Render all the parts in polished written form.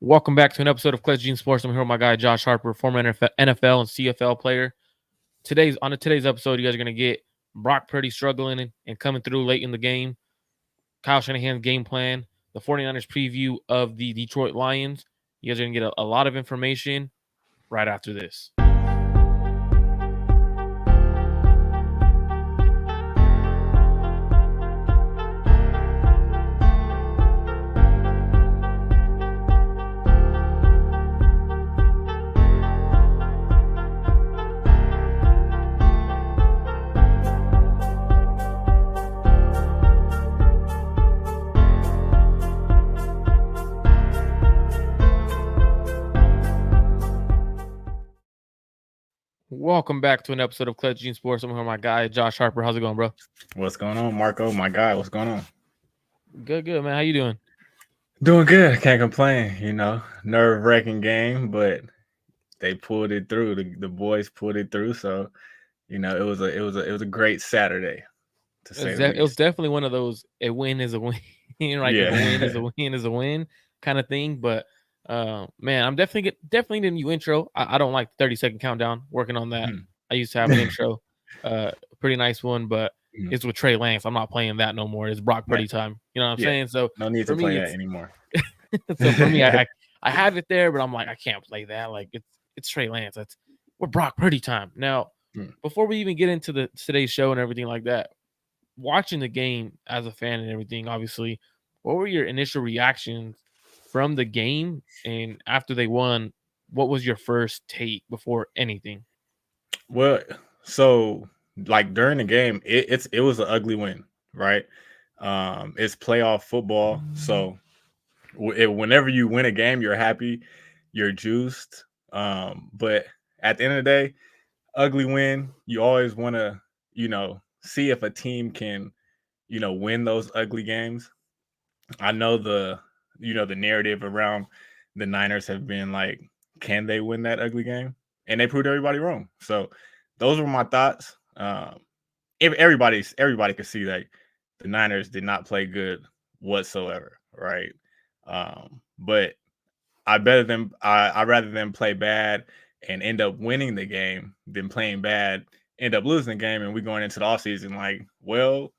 Welcome back to an episode of Clutch Gene Sports. I'm here with my guy Josh Harper, former NFL and CFL player. Today's episode, you guys are gonna get Brock Purdy struggling and coming through late in the game, Kyle Shanahan's game plan, the 49ers preview of the Detroit Lions. You guys are gonna get a lot of information right after this. Welcome back to an episode of Clutch Gene Sports. I'm here with my guy Josh Harper. How's it going, bro? What's going on, Marco? My guy, what's going on? Good, man. How you doing? Doing good. Can't complain. Nerve-wracking game, but they pulled it through. The boys pulled it through. So, it was a great Saturday. To say the least. It was definitely one of those. A win is a win, right? Yeah. A win is a win is a win kind of thing. But man, I'm definitely getting a new intro. I don't like the 30-second countdown. Working on that. I used to have an intro, pretty nice one, but it's with Trey Lance. I'm not playing that no more. It's Brock Purdy time. You know what I'm saying? So no need to play that anymore. So for me, I have it there, but I'm like, I can't play that. Like it's Trey Lance. We're Brock Purdy time. Now, before we even get into today's show and everything like that, watching the game as a fan and everything, obviously, what were your initial reactions from the game? And after they won, what was your first take before anything? Well, so like during the game, it was an ugly win, right? It's playoff football, so whenever you win a game, you're happy, you're juiced. But at the end of the day, ugly win. You always want to, see if a team can, win those ugly games. I know the narrative around the Niners have been like, can they win that ugly game? And they proved everybody wrong. So those were my thoughts. Everybody could see that the Niners did not play good whatsoever, right? But I'd rather them play bad and end up winning the game than playing bad, end up losing the game, and we going into the offseason like, well,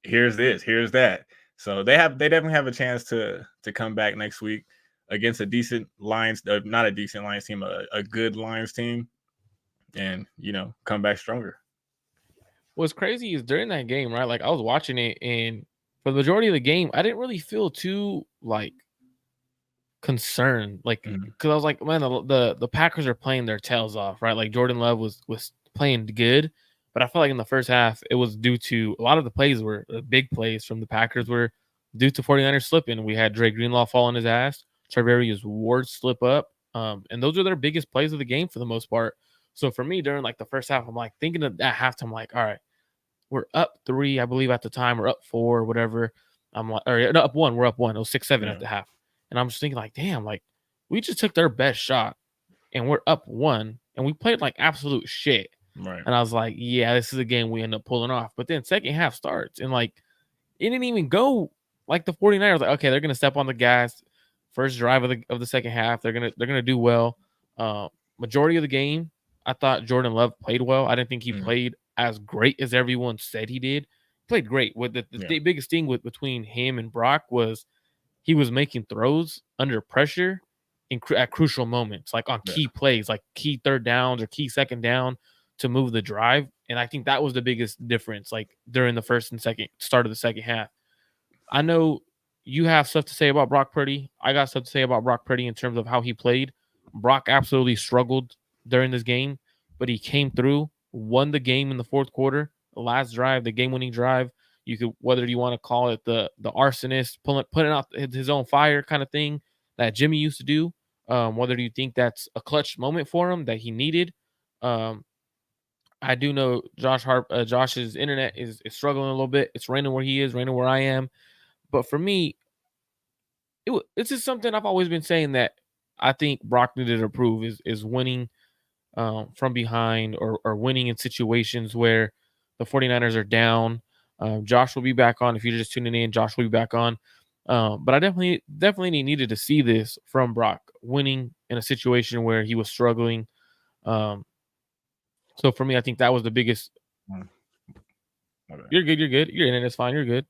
here's this, here's that. So they definitely have a chance to come back next week against a decent Lions, not a decent Lions team, a good Lions team, and come back stronger. What's crazy is during that game, right? Like I was watching it, and for the majority of the game, I didn't really feel too like concerned, like because I was like, man, the Packers are playing their tails off, right? Like Jordan Love was playing good, but I felt like in the first half it was due to a lot of the plays were big plays from the Packers were due to 49ers slipping. We had Dre Greenlaw fall on his ass, Charvarius Ward slip up, and those are their biggest plays of the game for the most part. So for me, during like the first half, I'm like thinking of that halftime, like, all right, we're up 3, I believe at the time, we're up 4, whatever. I'm like, or no, up 1, we're up 1. It was 6-7 at the half. And I'm just thinking like, damn, like we just took their best shot and we're up 1 and we played like absolute shit. Right. And I was like, yeah, this is a game we end up pulling off. But then second half starts and like it didn't even go like the 49ers. Like, okay, they're gonna step on the gas. First drive of the second half, they're gonna do well. Majority of the game, I thought Jordan Love played well. I didn't think he played as great as everyone said he did. He played great. With the biggest thing between him and Brock was he was making throws under pressure at crucial moments, like on key plays, like key third downs or key second down to move the drive. And I think that was the biggest difference, like during the first and second start of the second half. I know you have stuff to say about Brock Purdy. I got stuff to say about Brock Purdy in terms of how he played. Brock absolutely struggled during this game, but he came through, won the game in the fourth quarter, the last drive, the game-winning drive. You could, whether you want to call it the arsonist, putting out his own fire kind of thing that Jimmy used to do. Whether you think that's a clutch moment for him that he needed. I do know Josh's internet is struggling a little bit. It's raining where he is, raining where I am. But for me, it's just something I've always been saying that I think Brock needed to prove is winning from behind or winning in situations where the 49ers are down. Josh will be back on. If you're just tuning in, Josh will be back on. But I definitely needed to see this from Brock winning in a situation where he was struggling. So for me, I think that was the biggest. Mm, okay. You're good. You're good. You're in it. It's fine. You're good.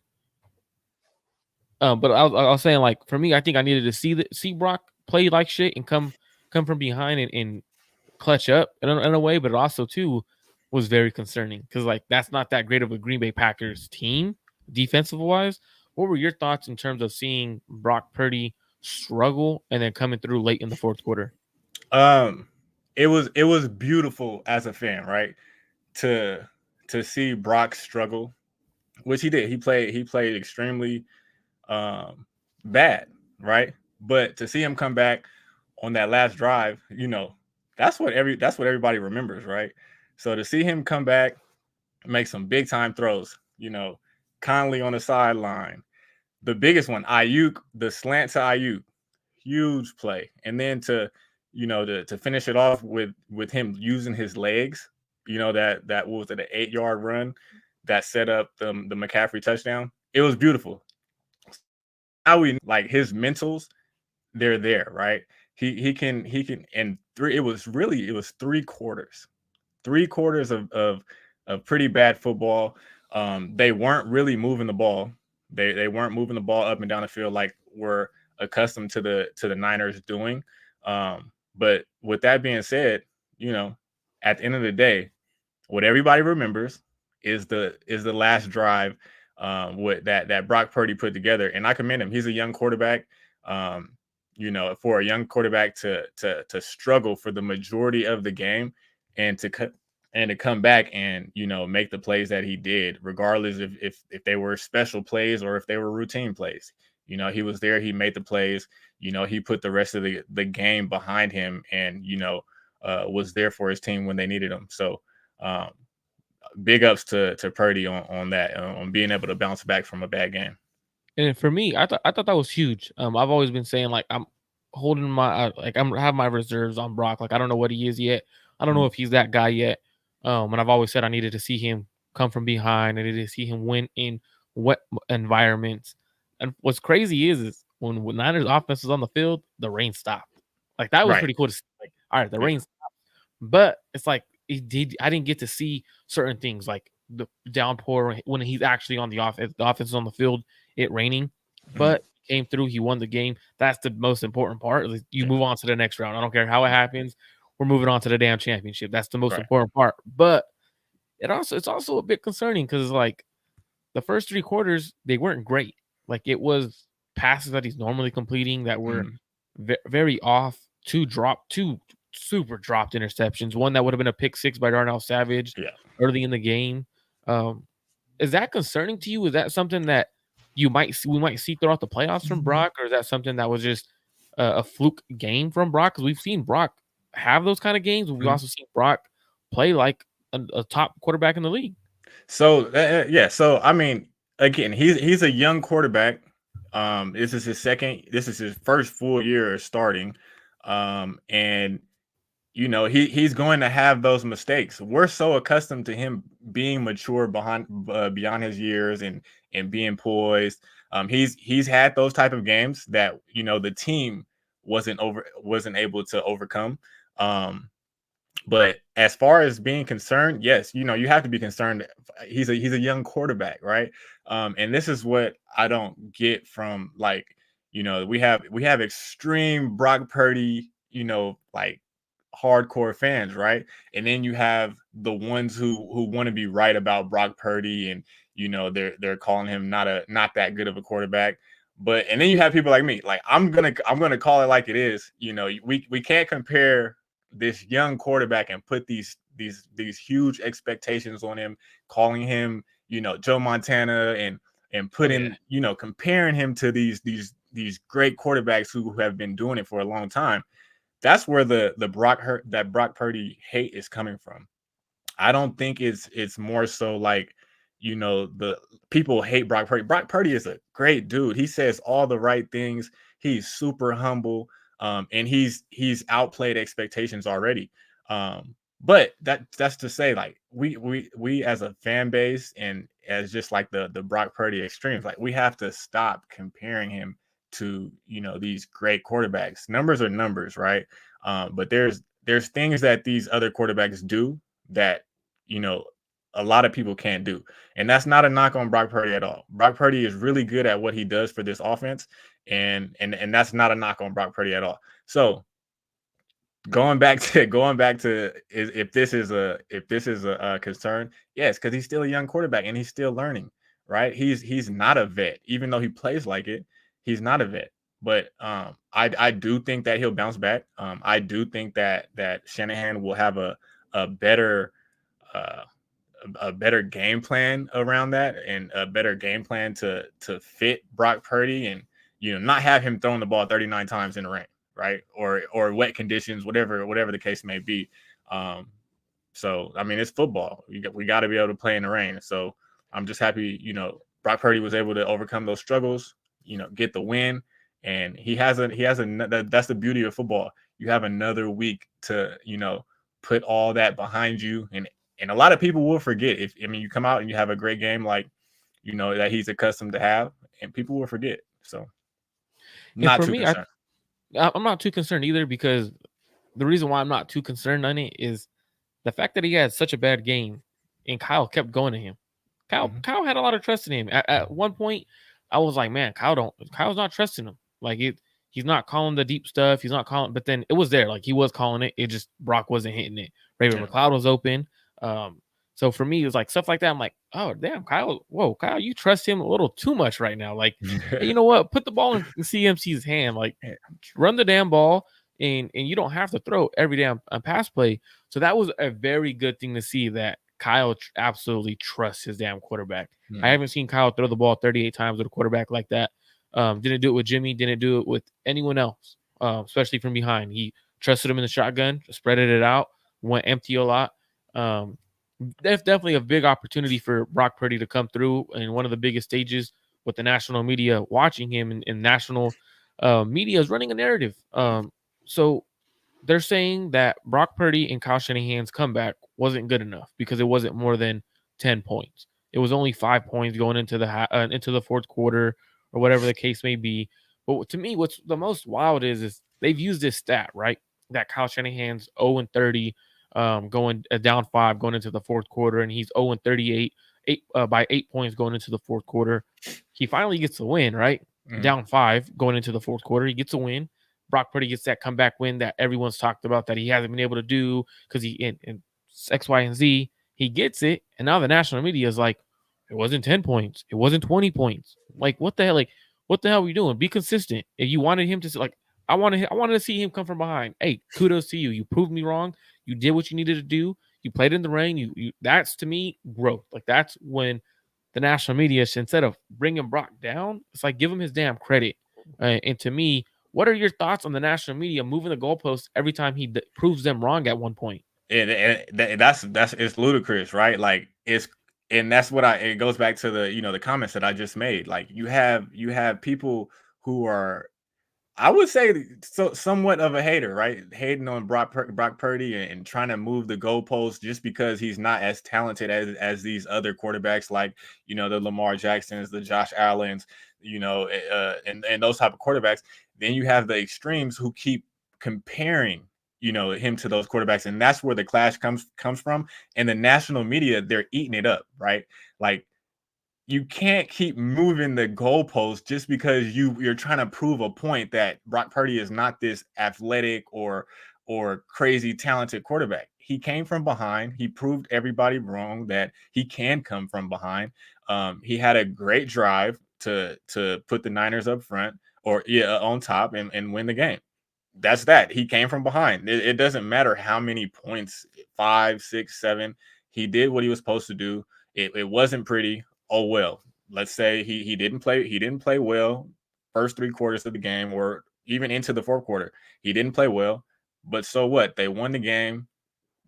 But I was saying, like, for me, I think I needed to see Brock play like shit and come from behind and clutch up in a way, but it also too was very concerning because, like, that's not that great of a Green Bay Packers team defensive wise. What were your thoughts in terms of seeing Brock Purdy struggle and then coming through late in the fourth quarter? It was beautiful as a fan, right? To see Brock struggle, which he did. He played extremely bad, right? But to see him come back on that last drive, that's what everybody remembers, right? So to see him come back, make some big time throws, Conley on the sideline, the biggest one, Ayuk, the slant to Ayuk, huge play, and then to finish it off with him using his legs, that was it, an 8-yard run that set up the McCaffrey touchdown. It was beautiful. How we like his mentals, they're there, right? He can and it was 3 quarters of pretty bad football. They weren't really moving the ball. They weren't moving the ball up and down the field like we're accustomed to the Niners doing. But with that being said, at the end of the day, what everybody remembers is the last drive what that Brock Purdy put together, and I commend him. He's a young quarterback. For a young quarterback to struggle for the majority of the game and to come back and make the plays that he did, regardless if they were special plays or if they were routine plays. He was there. He made the plays. He put the rest of the game behind him, and was there for his team when they needed him. So big ups to Purdy on that, on being able to bounce back from a bad game. And for me, I thought that was huge. I've always been saying, like, I'm holding my I'm have my reserves on Brock. Like, I don't know what he is yet. I don't know if he's that guy yet. And I've always said I needed to see him come from behind. I needed to see him win in wet environments. And what's crazy is when Niners offense was on the field, the rain stopped. Like, that was Right. pretty cool to see. Like, all right, the Yeah. rain stopped. But it's like I didn't get to see certain things like the downpour when he's actually on the offense. The offense is on the field, it raining, but came through. He won the game. That's the most important part. Like, you move on to the next round. I don't care how it happens. We're moving on to the damn championship. That's the most Right. important part. But it's also a bit concerning because, like, the first 3 quarters, they weren't great. Like, it was passes that he's normally completing that were very off. Two super dropped interceptions. One that would have been a pick 6 by Darnell Savage early in the game. Is that concerning to you? Is that something that we might see throughout the playoffs from Brock, or is that something that was just a fluke game from Brock? Because we've seen Brock have those kind of games, but we've also seen Brock play like a top quarterback in the league. So so I mean, again, he's a young quarterback. This is his first full year starting, and he's going to have those mistakes. We're so accustomed to him being mature beyond his years and being poised. He's had those type of games that the team wasn't able to overcome. But as far as being concerned, yes, you have to be concerned. He's a young quarterback, right? And this is what I don't get from, like, we have extreme Brock Purdy, like hardcore fans, right? And then you have the ones who want to be right about Brock Purdy, and they're calling him not that good of a quarterback. And then you have people like me, like I'm gonna call it like it is. We can't compare this young quarterback and put these huge expectations on him, calling him Joe Montana, and putting comparing him to these great quarterbacks who have been doing it for a long time. That's where the Brock Purdy hate is coming from. I don't think it's more so like the people hate Brock Purdy. Brock Purdy is a great dude. He says all the right things. He's super humble. And he's outplayed expectations already. But that's to say, like, we as a fan base and as just like the Brock Purdy extremes, like, we have to stop comparing him to, these great quarterbacks. Numbers are numbers, right? But there's things that these other quarterbacks do that, you know a lot of people can't do, and that's not a knock on Brock Purdy at all. Brock Purdy is really good at what he does for this offense, and that's not a knock on Brock Purdy at all. So going back to if this is a concern, yes, because he's still a young quarterback and he's still learning, right? He's not a vet, even though he plays like it. He's not a vet, but I do think that he'll bounce back. I do think that Shanahan will have a better uh, a better game plan around that, and a better game plan to fit Brock Purdy, and not have him throwing the ball 39 times in the rain, right? Or wet conditions, whatever the case may be. Um, so I mean, it's football. We got to be able to play in the rain. So I'm just happy, Brock Purdy was able to overcome those struggles, get the win, and that's the beauty of football. You have another week to put all that behind you, and a lot of people will forget. If I mean, you come out and you have a great game like that he's accustomed to have, and people will forget. So And not for too me, concerned. I'm not too concerned either, because the reason why I'm not too concerned on it is the fact that he had such a bad game, and Kyle kept going to him. Kyle had a lot of trust in him. At one point, I was like, man, Kyle's not trusting him. Like, he's not calling the deep stuff. He's not calling, but then it was there. Like, he was calling it. It just Brock wasn't hitting it. Raven Yeah. McLeod was open. So for me, it was like stuff like that. I'm like, oh damn, Kyle, you trust him a little too much right now. Like, hey, you know what? Put the ball in CMC's hand. Like, run the damn ball, and you don't have to throw every damn pass play. So that was a very good thing to see, that Kyle absolutely trusts his damn quarterback. I haven't seen Kyle throw the ball 38 times with a quarterback like that. Didn't do it with Jimmy. Didn't do it with anyone else, especially from behind. He trusted him in the shotgun, spreaded it out, went empty a lot. That's definitely a big opportunity for Brock Purdy to come through in one of the biggest stages, with the national media watching him, and national media is running a narrative. So they're saying that Brock Purdy and Kyle Shanahan's comeback wasn't good enough because it wasn't more than 10 points. It was only 5 points going into the fourth quarter, or whatever the case may be. But to me, what's the most wild is they've used this stat, right? That Kyle Shanahan's 0-30, going down 5 going into the fourth quarter, and he's 0-38 by 8 points going into the fourth quarter. He finally gets the win, right? Down 5 going into the fourth quarter, he gets a win. Brock Purdy gets that comeback win that everyone's talked about that he hasn't been able to do because he in X, Y, and Z. He gets it, and now the national media is like, it wasn't 10 points, it wasn't 20 points. Like, what the hell? Like, what the hell are you doing? Be consistent. If you wanted him to, like, I wanted to see him come from behind. Hey, kudos to you. You proved me wrong. You did what you needed to do. You played in the rain. You that's, to me, growth. Like, that's when the national media, instead of bringing Brock down, it's like, give him his damn credit. And to me, what are your thoughts on the national media moving the goalposts every time he proves them wrong at one point? And that's it's ludicrous, right? Like, and that's what it goes back to the comments that I just made. Like, you have people who are, I would say, so somewhat of a hater, right? Hating on Brock Purdy, and trying to move the goalposts just because he's not as talented as these other quarterbacks, like the Lamar Jacksons, the Josh Allens, and those type of quarterbacks. Then you have the extremes who keep comparing him to those quarterbacks, and that's where the clash comes from. And the national media, they're eating it up, right? Like, you can't keep moving the goalposts just because you're trying to prove a point that Brock Purdy is not this athletic or crazy talented quarterback. He came from behind. He proved everybody wrong that he can come from behind. He had a great drive to put the Niners up front, or on top, and win the game. That's that. He came from behind. It doesn't matter how many points, 5, 6, 7. He did what he was supposed to do. It wasn't pretty. Oh well. Let's say he didn't play well first 3 quarters of the game, or even into the fourth quarter. He didn't play well, but so what? They won the game.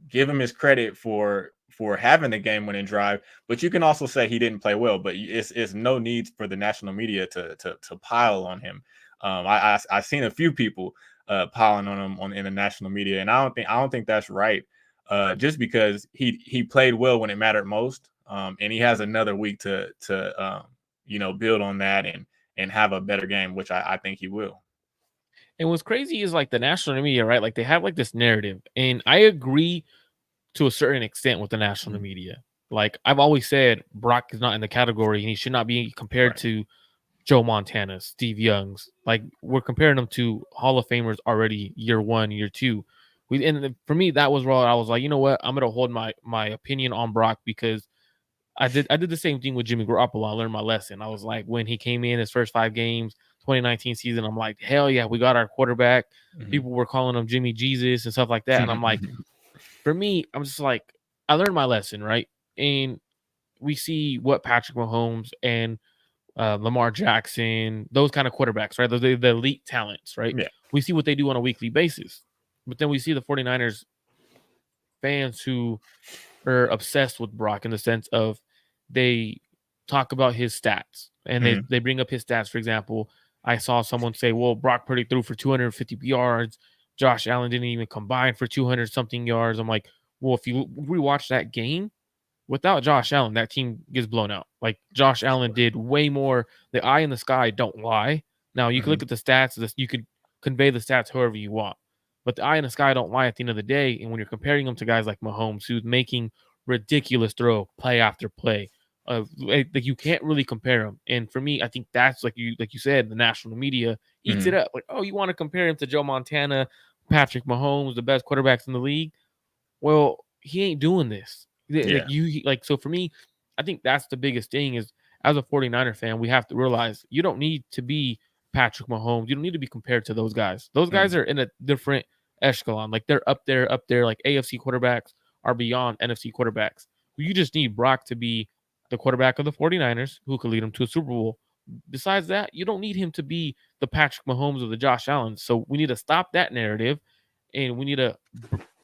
Give him his credit for having the game winning drive, but you can also say he didn't play well. But it's no need for the national media to pile on him. I've seen a few people piling on him in the national media, and I don't think that's right. just because he played well when it mattered most, and he has another week to build on that and have a better game, which I think he will. And what's crazy is like the national media, right? Like they have like this narrative, and I agree to a certain extent with the national media. Like I've always said, Brock is not in the category, and he should not be compared Right. to Joe Montana, Steve Young's. Like we're comparing them to Hall of Famers already, year one, year two. For me, that was where I was like, you know what? I'm gonna hold my opinion on Brock because I did the same thing with Jimmy Garoppolo. I learned my lesson. I was like, when he came in his first 5 games, 2019 season, I'm like, hell yeah, we got our quarterback. People were calling him Jimmy Jesus and stuff like that. And I'm like, for me, I'm just like, I learned my lesson, right? And we see what Patrick Mahomes and Lamar Jackson, those kind of quarterbacks, right? The elite talents, right? Yeah. We see what they do on a weekly basis. But then we see the 49ers fans who are obsessed with Brock in the sense of they talk about his stats and they bring up his stats. For example, I saw someone say, well, Brock Purdy threw for 250 yards. Josh Allen didn't even combine for 200 something yards. I'm like, well, if you rewatch that game, without Josh Allen, that team gets blown out. Like Josh Allen did way more. The eye in the sky don't lie. Now you can look at the stats. You could convey the stats however you want, but the eye in the sky don't lie at the end of the day. And when you're comparing them to guys like Mahomes, who's making ridiculous throw play after play, like you can't really compare them. And for me, I think that's like you said, the national media eats it up. Like, oh, you want to compare him to Joe Montana, Patrick Mahomes, the best quarterbacks in the league? Well, he ain't doing this. Yeah. So for me, I think that's the biggest thing is as a 49er fan, we have to realize you don't need to be Patrick Mahomes. You don't need to be compared to those guys. Those guys are in a different echelon. Like they're up there. Like AFC quarterbacks are beyond NFC quarterbacks. You just need Brock to be the quarterback of the 49ers who could lead them to a Super Bowl. Besides that, you don't need him to be the Patrick Mahomes or the Josh Allen. So we need to stop that narrative and we need to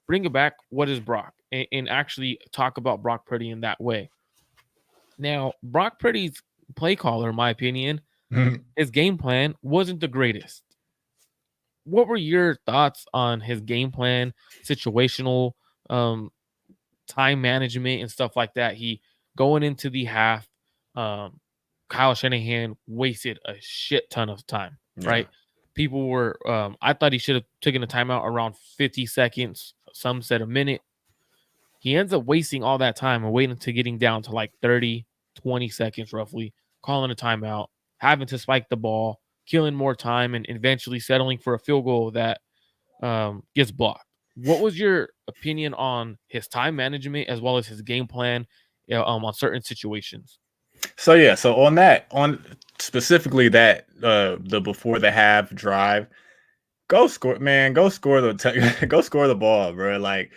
bring it back. What is Brock? And actually talk about Brock Purdy in that way. Now, Brock Purdy's play caller, in my opinion, his game plan wasn't the greatest. What were your thoughts on his game plan, situational, time management, and stuff like that? He going into the half, Kyle Shanahan wasted a shit ton of time, right? People were, I thought he should have taken a timeout around 50 seconds. Some said a minute. He ends up wasting all that time and waiting to getting down to like 30, 20 seconds roughly, calling a timeout, having to spike the ball, killing more time, and eventually settling for a field goal that gets blocked. What was your opinion on his time management as well as his game plan on certain situations? So on specifically that the before the half drive, go score, man. Go score go score the ball, bro. Like,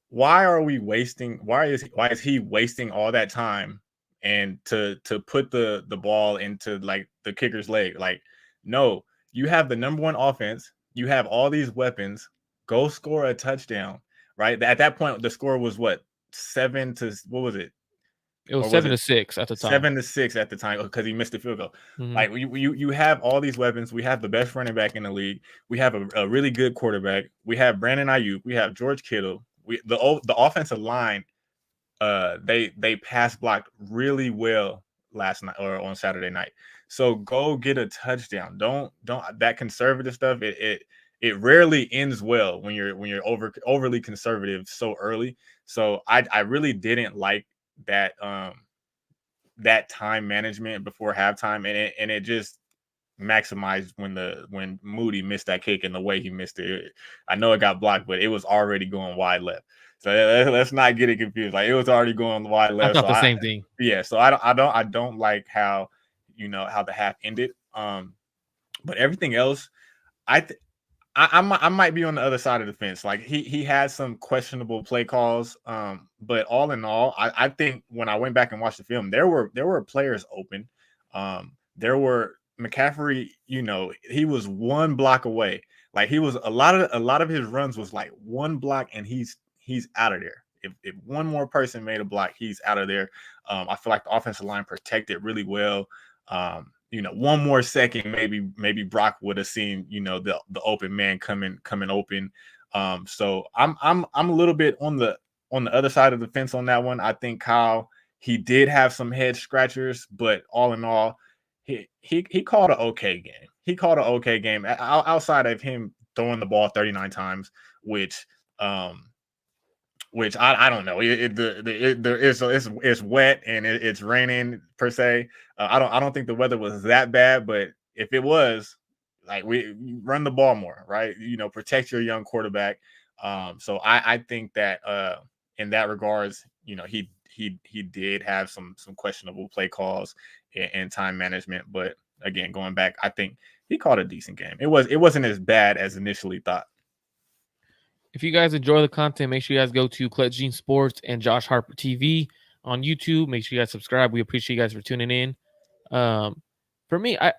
why is he wasting all that time and to put the ball into like the kicker's leg? Like, no, you have the number one offense. You have all these weapons. Go score a touchdown, right? At that point, the score was what, 7 to what was it? It was 7-6 at the time. 7-6 at the time because he missed the field goal. Like you have all these weapons. We have the best running back in the league. We have a really good quarterback. We have Brandon Ayuk. We have George Kittle. The offensive line, they pass blocked really well last night or on Saturday night. So go get a touchdown. Don't that conservative stuff. It rarely ends well when you're overly conservative so early. So I really didn't like that that time management before halftime, and it just maximized when Moody missed that kick and the way he missed it. I know it got blocked, but it was already going wide left. So let's not get it confused. Like, it was already going wide left. I thought the same thing. Yeah. So I don't like how how the half ended. But everything else, I might be on the other side of the fence. Like, he had some questionable play calls. But all in all, I think when I went back and watched the film, there were players open. There were McCaffrey, he was one block away. Like, he was a lot of his runs was like one block and he's out of there. If one more person made a block, he's out of there. I feel like the offensive line protected really well. One more second, maybe Brock would have seen, the open man coming open. So I'm a little bit on the other side of the fence on that one. I think Kyle, he did have some head scratchers, but all in all, he called an okay game. He called an okay game outside of him throwing the ball 39 times, which um I don't know. It's wet and it's raining per se. I don't think the weather was that bad, but if it was, like, we run the ball more, right? Protect your young quarterback. So I think that in that regards, he did have some questionable play calls and time management, but again, going back, I think he called a decent game. It wasn't as bad as initially thought. If you guys enjoy the content, make sure you guys go to Clutch Gene Sports and Josh Harper TV on YouTube. Make sure you guys subscribe. We appreciate you guys for tuning in. For me, I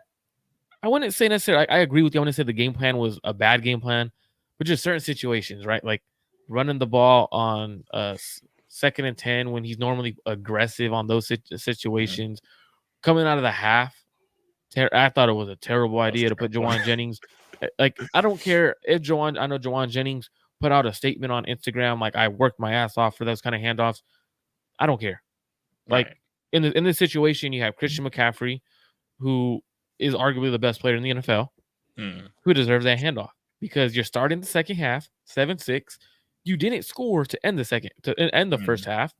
wouldn't say necessarily I agree with you. I wouldn't say the game plan was a bad game plan, but just certain situations, right? Like running the ball on 2nd and 10 when he's normally aggressive on those situations. Coming out of the half, I thought it was a terrible idea to put Juwan Jennings. Like, I don't care if I know Juwan Jennings put out a statement on Instagram, like, I worked my ass off for those kind of handoffs. I don't care. Like, in this situation, you have Christian McCaffrey, who is arguably the best player in the NFL, who deserves that handoff because you're starting the second half, 7-6. You didn't score to end the first half.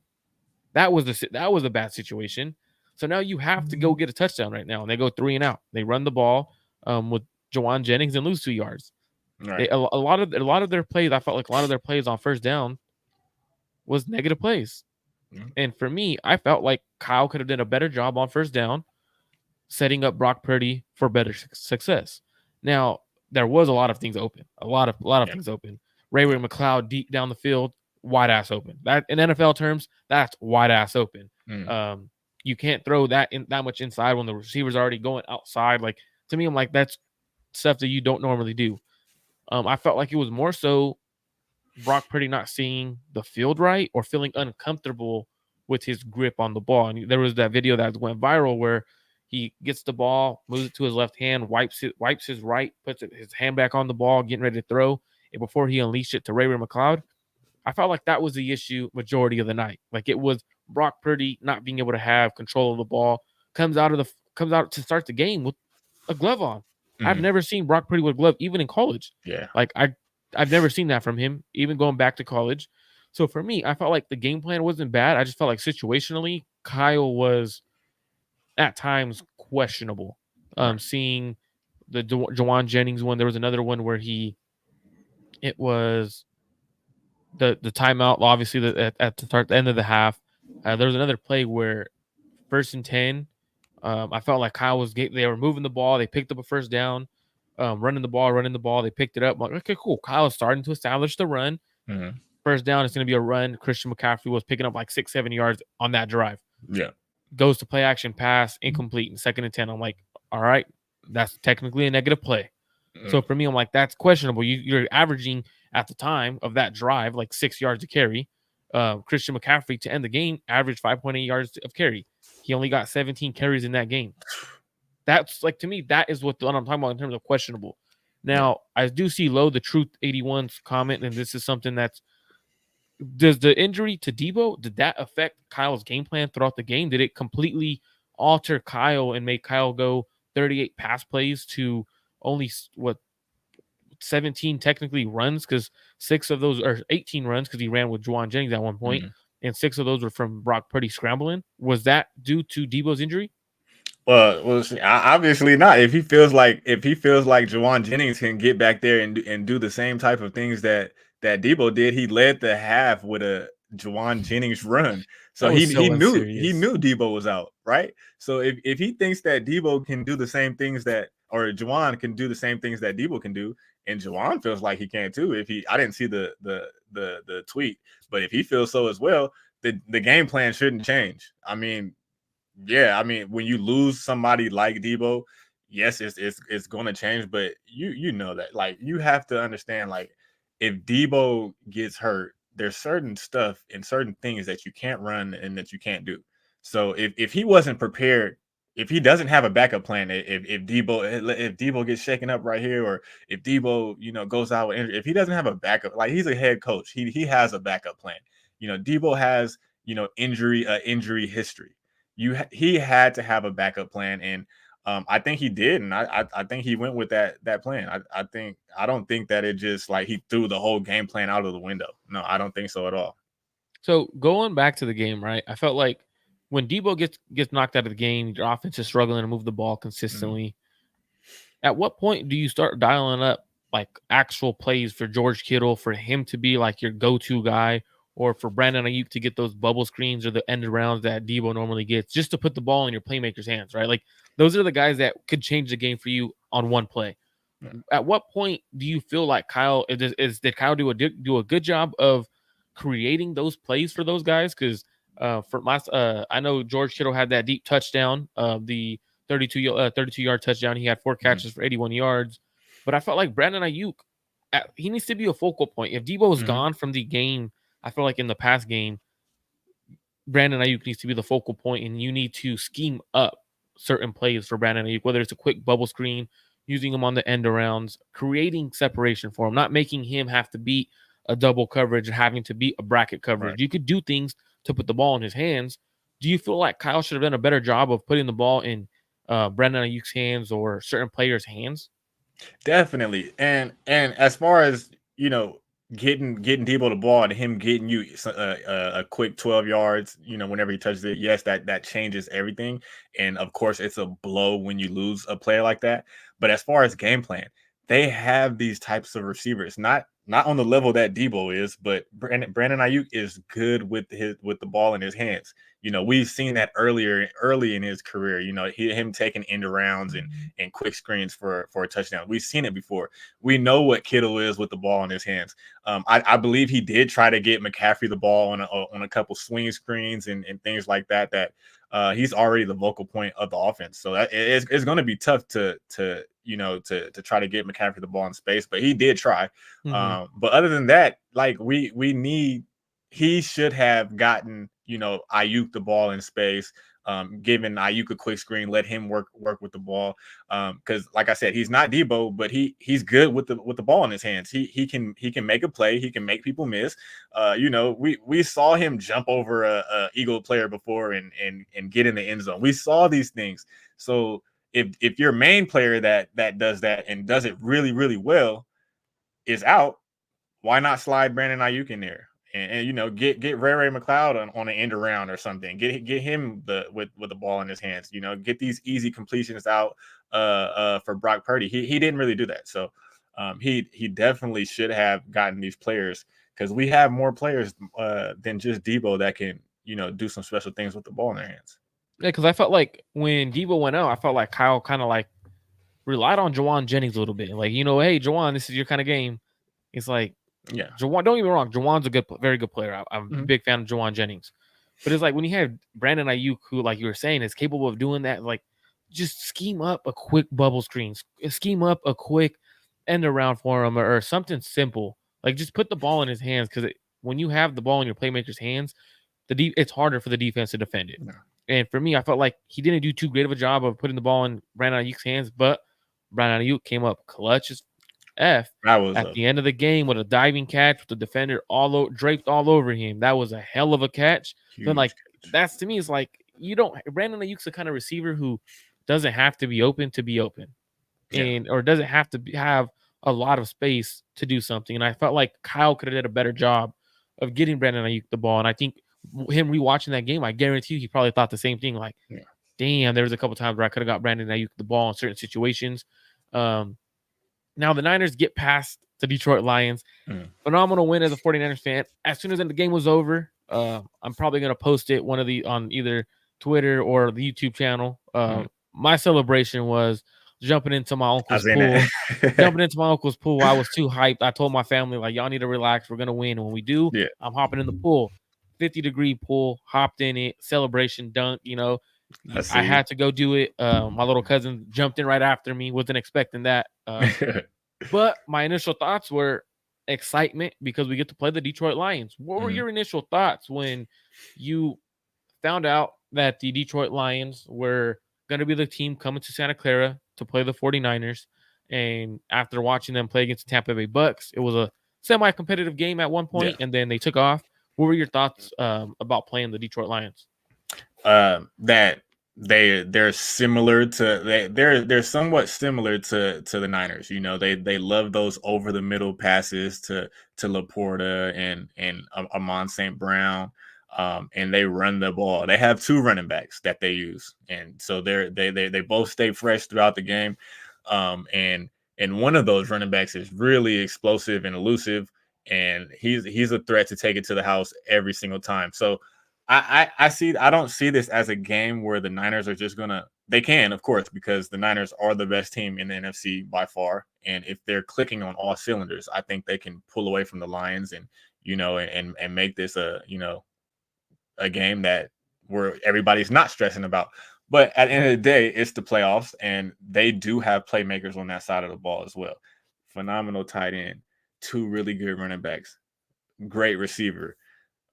That was a bad situation. So now you have to go get a touchdown right now, and they go 3 and out. They run the ball with Juwan Jennings and lose 2 yards. Right. A lot of their plays, I felt like a lot of their plays on first down was negative plays. And for me, I felt like Kyle could have done a better job on first down, setting up Brock Purdy for better success. Now, there was a lot of things open. A lot of things open. Ray McCloud deep down the field, wide ass open. That, in NFL terms, that's wide ass open. You can't throw that much inside when the receiver's already going outside. Like, to me, I'm like, that's stuff that you don't normally do. I felt like it was more so Brock Purdy not seeing the field right or feeling uncomfortable with his grip on the ball. And there was that video that went viral where he gets the ball, moves it to his left hand, wipes his right, puts his hand back on the ball, getting ready to throw. And before he unleashed it to Ray McCloud, I felt like that was the issue majority of the night. Like, it was Brock Purdy not being able to have control of the ball, comes out to start the game with a glove on. I've never seen Brock Purdy with a glove, even in college. Yeah. Like, I've never seen that from him, even going back to college. So for me, I felt like the game plan wasn't bad. I just felt like situationally, Kyle was at times questionable. Seeing the Juwan Jennings one, there was another one where it was the timeout, obviously, at the end of the half. There was another play where 1st and 10, I felt like Kyle they were moving the ball. They picked up a first down, running the ball. They picked it up. I'm like, okay, cool. Kyle's starting to establish the run. First down, it's going to be a run. Christian McCaffrey was picking up like 6-7 yards on that drive. Yeah. Goes to play action pass, incomplete, and 2nd and 10. I'm like, all right, that's technically a negative play. So for me, I'm like, that's questionable. You're averaging at the time of that drive like 6 yards to carry. Christian McCaffrey to end the game averaged 5.8 yards of carry. He only got 17 carries in that game. That's, like, to me, that is what I'm talking about in terms of questionable. Now, I do see Low the Truth 81's comment, and this is something does the injury to Debo, did that affect Kyle's game plan throughout the game? Did it completely alter Kyle and make Kyle go 38 pass plays to only 17 technically runs, because 6 of those are 18 runs because he ran with Juwan Jennings at one point, and 6 of those were from Brock Purdy scrambling? Was that due to Debo's injury? Well, obviously not. If he feels like Juwan Jennings can get back there and do the same type of things that Debo did, he led the half with a Juwan Jennings run. So he knew Debo was out, right? So if he thinks that Debo can do the same things or Juwan can do the same things that Debo can do, and Juwan feels like he can too. I didn't see the tweet, but if he feels so as well, the game plan shouldn't change. I mean, when you lose somebody like Debo, yes, it's going to change, but you know that, like, you have to understand, like, if Debo gets hurt, there's certain stuff and certain things that you can't run and that you can't do. So if he wasn't prepared, if he doesn't have a backup plan, if Debo gets shaken up right here, or if Debo, goes out with injury, if he doesn't have a backup, like he's a head coach, he has a backup plan. Debo has injury history. He had to have a backup plan, and I think he did, and I think he went with that plan. I don't think that it just like he threw the whole game plan out of the window. No, I don't think so at all. So going back to the game, right? I felt like when Debo gets knocked out of the game, your offense is struggling to move the ball consistently. At what point do you start dialing up like actual plays for George Kittle, for him to be like your go-to guy, or for Brandon Ayuk to get those bubble screens or the end arounds that Debo normally gets, just to put the ball in your playmaker's hands, right? Like those are the guys that could change the game for you on one play. Yeah. At what point do you feel like Kyle did Kyle do a good job of creating those plays for those guys? Because I know George Kittle had that deep touchdown, the 32-yard touchdown. He had 4 catches for 81 yards. But I felt like Brandon Ayuk, he needs to be a focal point. If Debo is gone from the game, I feel like in the past game, Brandon Ayuk needs to be the focal point, and you need to scheme up certain plays for Brandon Ayuk, whether it's a quick bubble screen, using him on the end arounds, creating separation for him, not making him have to beat a double coverage or having to beat a bracket coverage. Right. You could do things to put the ball in his hands. Do you feel like Kyle should have done a better job of putting the ball in Brandon Ayuk's hands or certain players' hands? Definitely. And as far as, getting Debo the ball and him getting you a quick 12 yards, whenever he touches it, yes, that changes everything. And of course, it's a blow when you lose a player like that. But as far as game plan, they have these types of receivers, not on the level that Debo is, but Brandon Ayuk is good with the ball in his hands. We've seen that early in his career. Him taking end arounds and quick screens for a touchdown. We've seen it before. We know what Kittle is with the ball in his hands. I believe he did try to get McCaffrey the ball on a couple swing screens and things like that. He's already the vocal point of the offense, so that it's going to be tough to try to get McCaffrey the ball in space. But he did try. But other than that, like he should have gotten Ayuk the ball in space, giving Ayuk a quick screen, let him work with the ball. Because like I said, he's not Debo, but he's good with the ball in his hands. He can make a play. He can make people miss. We saw him jump over a Eagle player before and get in the end zone. We saw these things. So if your main player that does that and does it really, really well is out, why not slide Brandon Ayuk in there? And get Ray McLeod on an end around or something. Get him with the ball in his hands. Get these easy completions out for Brock Purdy. He didn't really do that. So he definitely should have gotten these players, because we have more players than just Debo that can do some special things with the ball in their hands. Yeah, because I felt like when Debo went out, I felt like Kyle kind of like relied on Jawan Jennings a little bit. Like, hey, Jawan, this is your kind of game. It's like, yeah, Jawan, don't get me wrong, Jawan's a very good player. I'm a big fan of Jawan Jennings. But it's like when you have Brandon Ayuk, who, like you were saying, is capable of doing that, like just scheme up a quick bubble screen, scheme up a quick end around for him, or something simple. Like just put the ball in his hands, because when you have the ball in your playmaker's hands, it's harder for the defense to defend it. Yeah. And for me, I felt like he didn't do too great of a job of putting the ball in Brandon Ayuk's hands, but Brandon Ayuk came up clutch as F at the end of the game with a diving catch with the defender draped all over him. That was a hell of a catch. But like that's, to me, it's like Brandon Ayuk's the kind of receiver who doesn't have to be open, or doesn't have to have a lot of space to do something. And I felt like Kyle could have did a better job of getting Brandon Ayuk the ball. And I think him rewatching that game, I guarantee you he probably thought the same thing. Like, damn, there was a couple times where I could have got Brandon Ayuk the ball in certain situations. Now the Niners get past the Detroit Lions. Phenomenal win as a 49ers fan. As soon as the game was over, I'm probably going to post it on either Twitter or the YouTube channel. My celebration was jumping into my uncle's pool. Jumping into my uncle's pool. I was too hyped. I told my family, like, y'all need to relax. We're going to win. And when we do, I'm hopping in the pool. 50-degree pool, hopped in it, celebration, dunk, I had to go do it. My little cousin jumped in right after me. Wasn't expecting that. But my initial thoughts were excitement because we get to play the Detroit Lions. What were your initial thoughts when you found out that the Detroit Lions were going to be the team coming to Santa Clara to play the 49ers. And after watching them play against the Tampa Bay Bucks, it was a semi-competitive game at one point, and then they took off. What were your thoughts about playing the Detroit Lions? That they're similar to they're somewhat similar to the Niners. You know, they love those over the middle passes to Laporta and Amon St. Brown. And they run the ball. They have 2 running backs that they use, and so they both stay fresh throughout the game. And one of those running backs is really explosive and elusive, and he's a threat to take it to the house every single time. So I don't see this as a game where the Niners are just gonna. They can, of course, because the Niners are the best team in the NFC by far, and if they're clicking on all cylinders, I think they can pull away from the Lions and and make this a game that where everybody's not stressing about. But at the end of the day, it's the playoffs, and they do have playmakers on that side of the ball as well. Phenomenal tight end, 2 really good running backs, great receiver,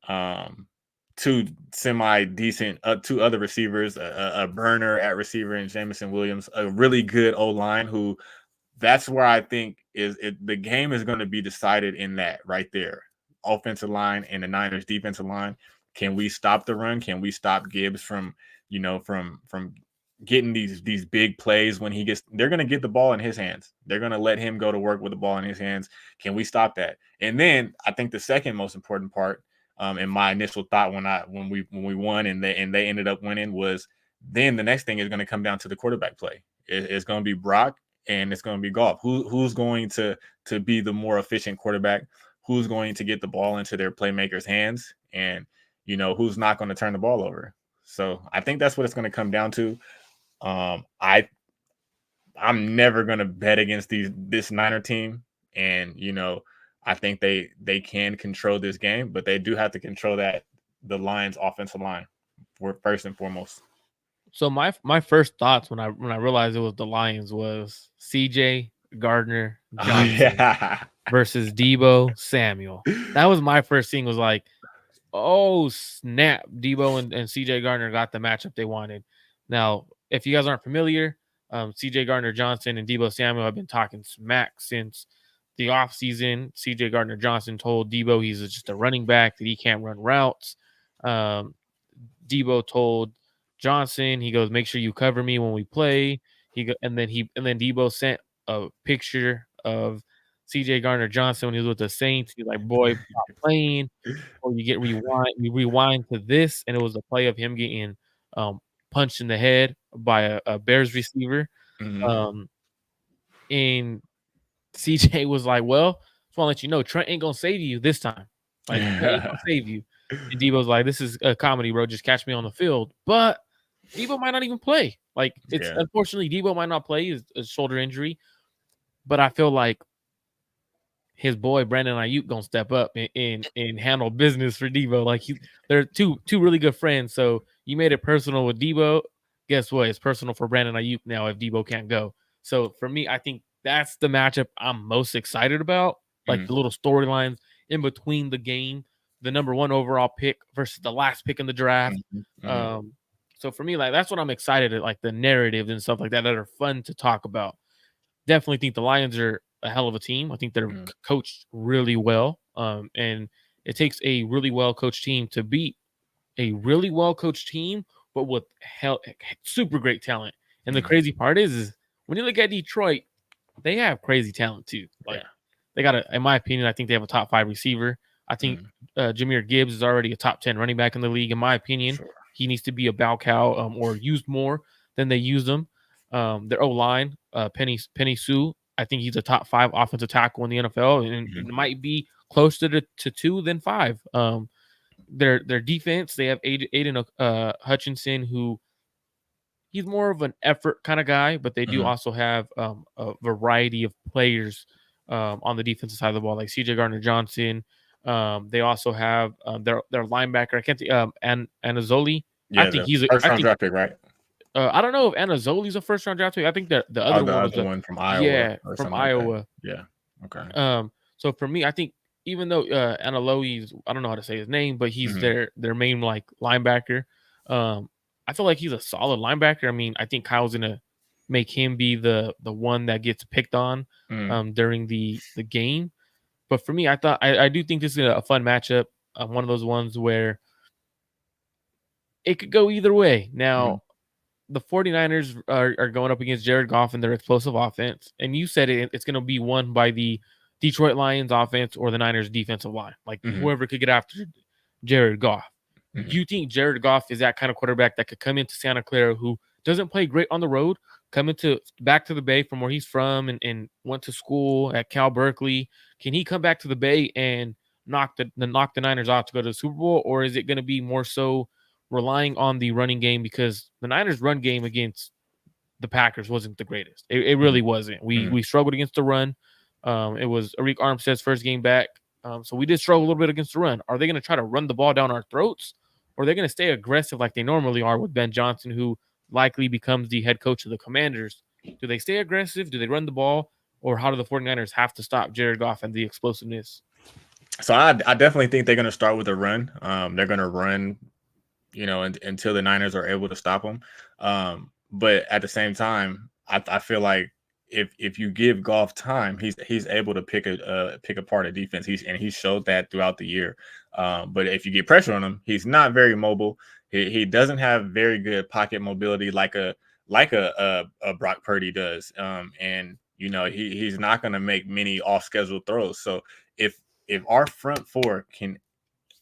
2 semi-decent, 2 other receivers, a burner at receiver in Jamison Williams, a really good O-line who that's where I think the game is going to be decided in that right there. Offensive line and the Niners defensive line. Can we stop the run? Can we stop Gibbs from getting these big plays when they're going to get the ball in his hands. They're going to let him go to work with the ball in his hands. Can we stop that? And then I think the second most important part, in my initial thought when we won and they ended up winning was then the next thing is going to come down to the quarterback play. It's going to be Brock and it's going to be Goff. Who's going to be the more efficient quarterback? Who's going to get the ball into their playmakers' hands? And who's not going to turn the ball over. So I think that's what it's going to come down to. I'm never going to bet against this Niner team. And, I think they can control this game, but they do have to control the Lions offensive line first and foremost. So my first thoughts when I realized it was the Lions was CJ Gardner Johnson versus Deebo Samuel. That was my first thing, was like, oh snap, Deebo and CJ Gardner got the matchup they wanted. Now, if you guys aren't familiar, CJ Gardner Johnson and Deebo Samuel have been talking smack since the offseason. CJ Gardner Johnson told Deebo he's just a running back, that he can't run routes. Deebo told Johnson, he goes, make sure you cover me when we play. And then Deebo sent a picture of CJ Gardner Johnson when he was with the Saints. He's like, boy, stop playing. Or you get rewind to this, and it was a play of him getting punched in the head by a Bears receiver. Mm-hmm. And CJ was like, well, just want to let you know, Trent ain't gonna save you this time. Like, Trent ain't gonna save you. And Deebo's like, this is a comedy, bro. Just catch me on the field. But Deebo might not even play. Like, unfortunately, Deebo might not play. His a shoulder injury. But I feel like his boy Brandon Ayuk gonna step up and handle business for Deebo. Like, they're two really good friends. So you made it personal with Deebo. Guess what? It's personal for Brandon Ayuk now if Deebo can't go. So for me, I think that's the matchup I'm most excited about. Like the little storylines in between the game, the number 1 overall pick versus the last pick in the draft. So for me, like, that's what I'm excited at, like the narrative and stuff like that are fun to talk about. Definitely think the Lions are a hell of a team. I think they're coached really well. And it takes a really well-coached team to beat a really well-coached team, but with super great talent. And the crazy part is when you look at Detroit, they have crazy talent too. Like, they got in my opinion, I think they have a top 5 receiver. I think Jahmyr Gibbs is already a top 10 running back in the league. In my opinion, he needs to be a bell cow or used more than they use them. Their O-line, Penny Sue, I think he's a top 5 offensive tackle in the NFL, and it might be closer to 2 than 5. Their defense, they have Aiden Hutchinson, who he's more of an effort kind of guy, but they do also have a variety of players on the defensive side of the ball, like CJ Gardner Johnson. They also have their linebacker. I can't think. Anazoli. Yeah, I think he's a first round draft pick, right? I don't know if Anazoli's a first round draft pick. I think that the other one was one from Iowa. Yeah, from Iowa. Like yeah. Okay. So for me, I think even though Analoi's, I don't know how to say his name, but he's their main like linebacker. I feel like he's a solid linebacker. I mean, I think Kyle's gonna make him be the one that gets picked on during the game. But for me, I do think this is a fun matchup. One of those ones where it could go either way. Now, the 49ers are going up against Jared Goff and their explosive offense. And you said it's going to be won by the Detroit Lions offense or the Niners defensive line. Like whoever could get after Jared Goff. Do you think Jared Goff is that kind of quarterback that could come into Santa Clara who doesn't play great on the road, come into back to the Bay from where he's from and went to school at Cal Berkeley? Can he come back to the Bay and knock the Niners off to go to the Super Bowl? Or is it going to be more so relying on the running game, because the Niners' run game against the Packers wasn't the greatest. It really wasn't. We struggled against the run. It was Arik Armstead's first game back. So we did struggle a little bit against the run. Are they going to try to run the ball down our throats, or are they going to stay aggressive like they normally are with Ben Johnson, who likely becomes the head coach of the Commanders? Do they stay aggressive? Do they run the ball? Or how do the 49ers have to stop Jared Goff and the explosiveness? So I definitely think they're going to start with a run. They're going to run, until the Niners are able to stop them. But at the same time, I feel like if you give Goff time, he's able to pick apart a defense. He showed that throughout the year. But if you get pressure on him, he's not very mobile. He doesn't have very good pocket mobility like a Brock Purdy does. And he's not going to make many off-schedule throws. So if our front four can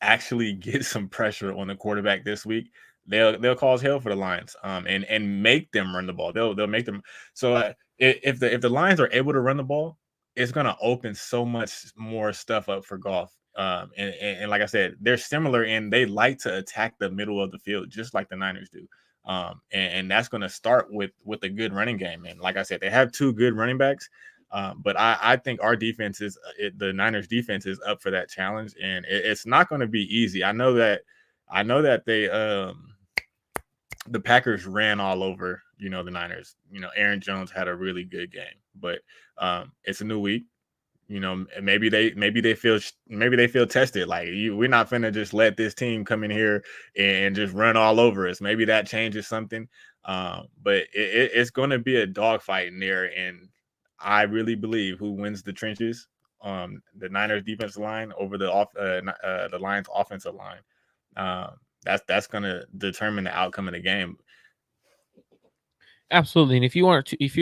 actually get some pressure on the quarterback this week, they'll cause hell for the Lions, and make them run the ball. They'll make them. So if the Lions are able to run the ball, it's going to open so much more stuff up for Goff. And like I said, they're similar in they like to attack the middle of the field just like the Niners do. And that's going to start with a good running game. And like I said, they have two good running backs. But I think our defense the Niners defense is up for that challenge, and it's not going to be easy. I know that they the Packers ran all over the Niners. Aaron Jones had a really good game, but it's a new week. Maybe they feel tested. Like we're not finna just let this team come in here and just run all over us. Maybe that changes something. But it's going to be a dogfight in there, and I really believe who wins the trenches, the Niners defensive line over the Lions offensive line. That's going to determine the outcome of the game. Absolutely. And if you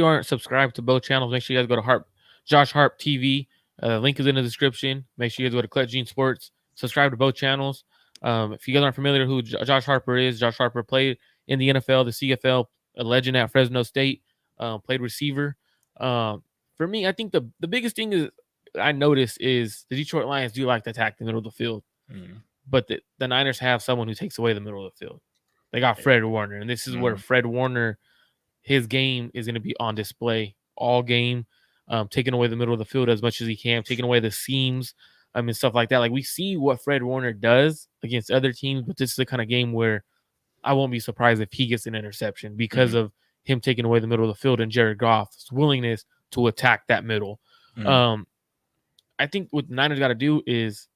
aren't subscribed to both channels, make sure you guys go to Josh Harp TV. Link is in the description. Make sure you guys go to Clutch Gene Sports. Subscribe to both channels. If you guys aren't familiar who Josh Harper is, Josh Harper played in the NFL, the CFL, a legend at Fresno State, played receiver. For me, I think the biggest thing is I notice is the Detroit Lions do like to attack the middle of the field. But the Niners have someone who takes away the middle of the field. They got Fred Warner, and this is where Fred Warner, his game is going to be on display all game, taking away the middle of the field as much as he can, taking away the seams, and stuff like that. Like we see what Fred Warner does against other teams, but this is the kind of game where I won't be surprised if he gets an interception because of him taking away the middle of the field and Jared Goff's willingness to attack that middle. I think what the Niners got to do is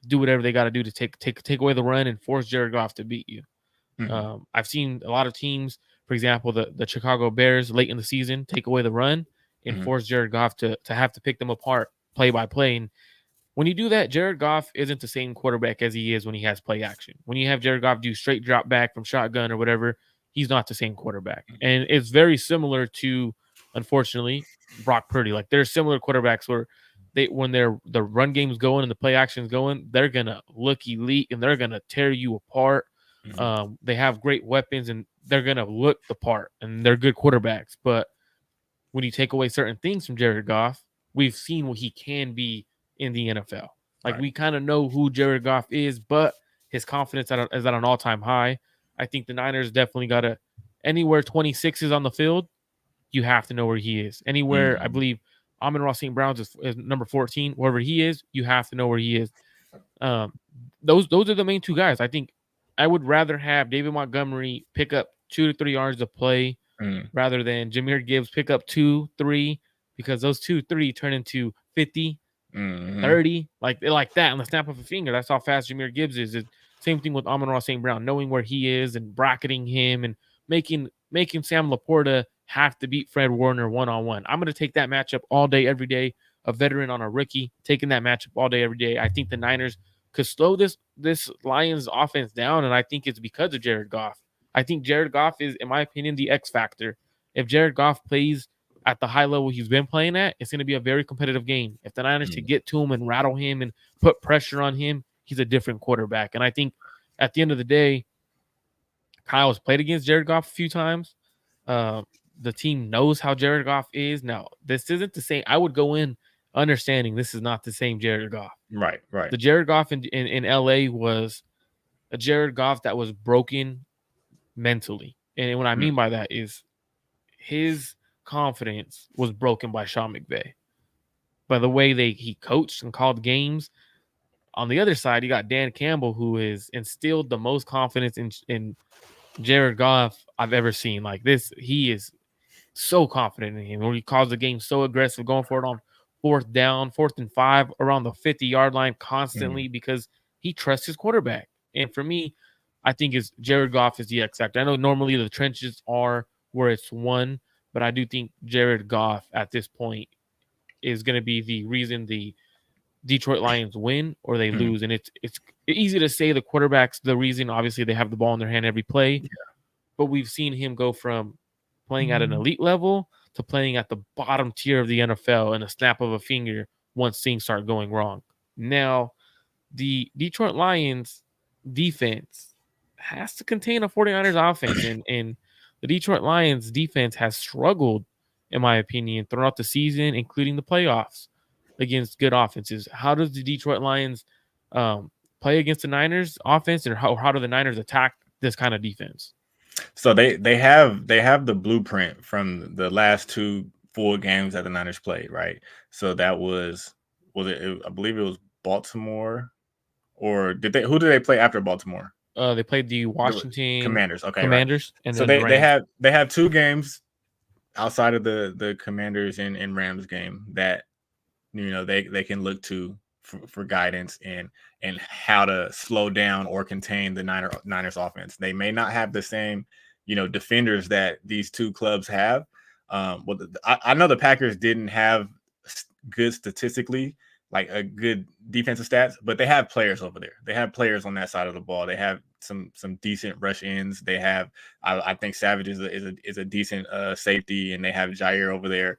do whatever they got to do to take away the run and force Jared Goff to beat you. I've seen a lot of teams, for example, the Chicago Bears late in the season, take away the run and force Jared Goff to have to pick them apart play by play. And when you do that, Jared Goff isn't the same quarterback as he is when he has play action. When you have Jared Goff do straight drop back from shotgun or whatever, he's not the same quarterback. And it's very similar to, unfortunately, Brock Purdy. Like there's similar quarterbacks where when the run game's going and the play action's going, they're gonna look elite and they're gonna tear you apart. They have great weapons and they're gonna look the part and they're good quarterbacks. But when you take away certain things from Jared Goff, we've seen what he can be in the NFL. Like we kind of know who Jared Goff is, but his confidence is at an all-time high. I think the Niners definitely got to anywhere 26 is on the field, you have to know where he is. Anywhere, I believe Amon-Ra St. Brown's is number 14. Wherever he is, you have to know where he is. Those are the main two guys. I think I would rather have David Montgomery pick up 2 to 3 yards of play rather than Jahmyr Gibbs pick up 2, 3, because those 2, 3 turn into 50, 30, like that on the snap of a finger. That's how fast Jahmyr Gibbs is. Same thing with Amon-Ra St. Brown, knowing where he is and bracketing him and making Sam Laporta have to beat Fred Warner one-on-one. I'm going to take that matchup all day, every day. A veteran on a rookie, taking that matchup all day, every day. I think the Niners could slow this Lions offense down, and I think it's because of Jared Goff. I think Jared Goff is, in my opinion, the X factor. If Jared Goff plays at the high level he's been playing at, it's going to be a very competitive game. If the Niners could get to him and rattle him and put pressure on him, he's a different quarterback. And I think at the end of the day, Kyle has played against Jared Goff a few times. The team knows how Jared Goff is. Now, this isn't the same. I would go in understanding this is not the same Jared Goff. Right. The Jared Goff in LA was a Jared Goff that was broken mentally. And what I mean by that is his confidence was broken by Sean McVay. By the way he coached and called games. On the other side, you got Dan Campbell, who has instilled the most confidence in Jared Goff I've ever seen. Like this, he is so confident in him. Where he calls the game so aggressive, going for it on 4th down, 4th and 5, around the 50-yard line constantly because he trusts his quarterback. And for me, I think Jared Goff is the X factor. I know normally the trenches are where it's won, but I do think Jared Goff at this point is going to be the reason the Detroit Lions win or they lose. And it's easy to say the quarterback's the reason. Obviously, they have the ball in their hand every play. Yeah. But we've seen him go from playing at an elite level to playing at the bottom tier of the NFL in a snap of a finger once things start going wrong. Now, the Detroit Lions defense has to contain a 49ers offense. And the Detroit Lions defense has struggled, in my opinion, throughout the season, including the playoffs, against good offenses. How does the Detroit Lions play against the Niners offense, and how do the Niners attack this kind of defense? So they have the blueprint from the last 2 full games that the Niners played, right? So that was it? I believe it was Baltimore, or who did they play after Baltimore? They played the Washington Commanders. Okay, Commanders, right. And so then they have 2 games outside of the Commanders and Rams game that they can look to for guidance and how to slow down or contain the Niners offense. They may not have the same defenders that these 2 clubs have. I know the Packers didn't have good statistically, like a good defensive stats, but they have players over there. They have players on that side of the ball. They have some decent rush ends. They have, I think Savage is a decent safety, and they have Jair over there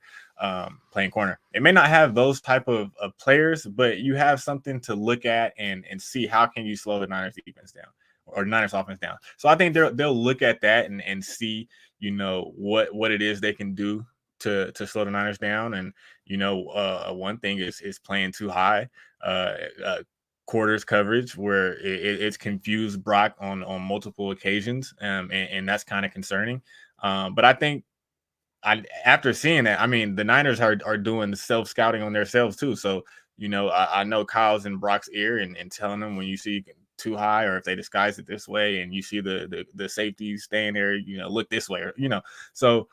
playing corner. They may not have those type of players, but you have something to look at and see how can you slow the Niners defense down or Niners offense down. So I think they'll look at that and see what it is they can do to slow the Niners down. And one thing is playing too high quarters coverage where it's confused Brock on multiple occasions, and that's kind of concerning. But I think after seeing that, I mean, the Niners are doing the self-scouting on themselves too. So I know Kyle's in Brock's ear and telling them when you see too high, or if they disguise it this way and you see the safeties staying there, look this way, or so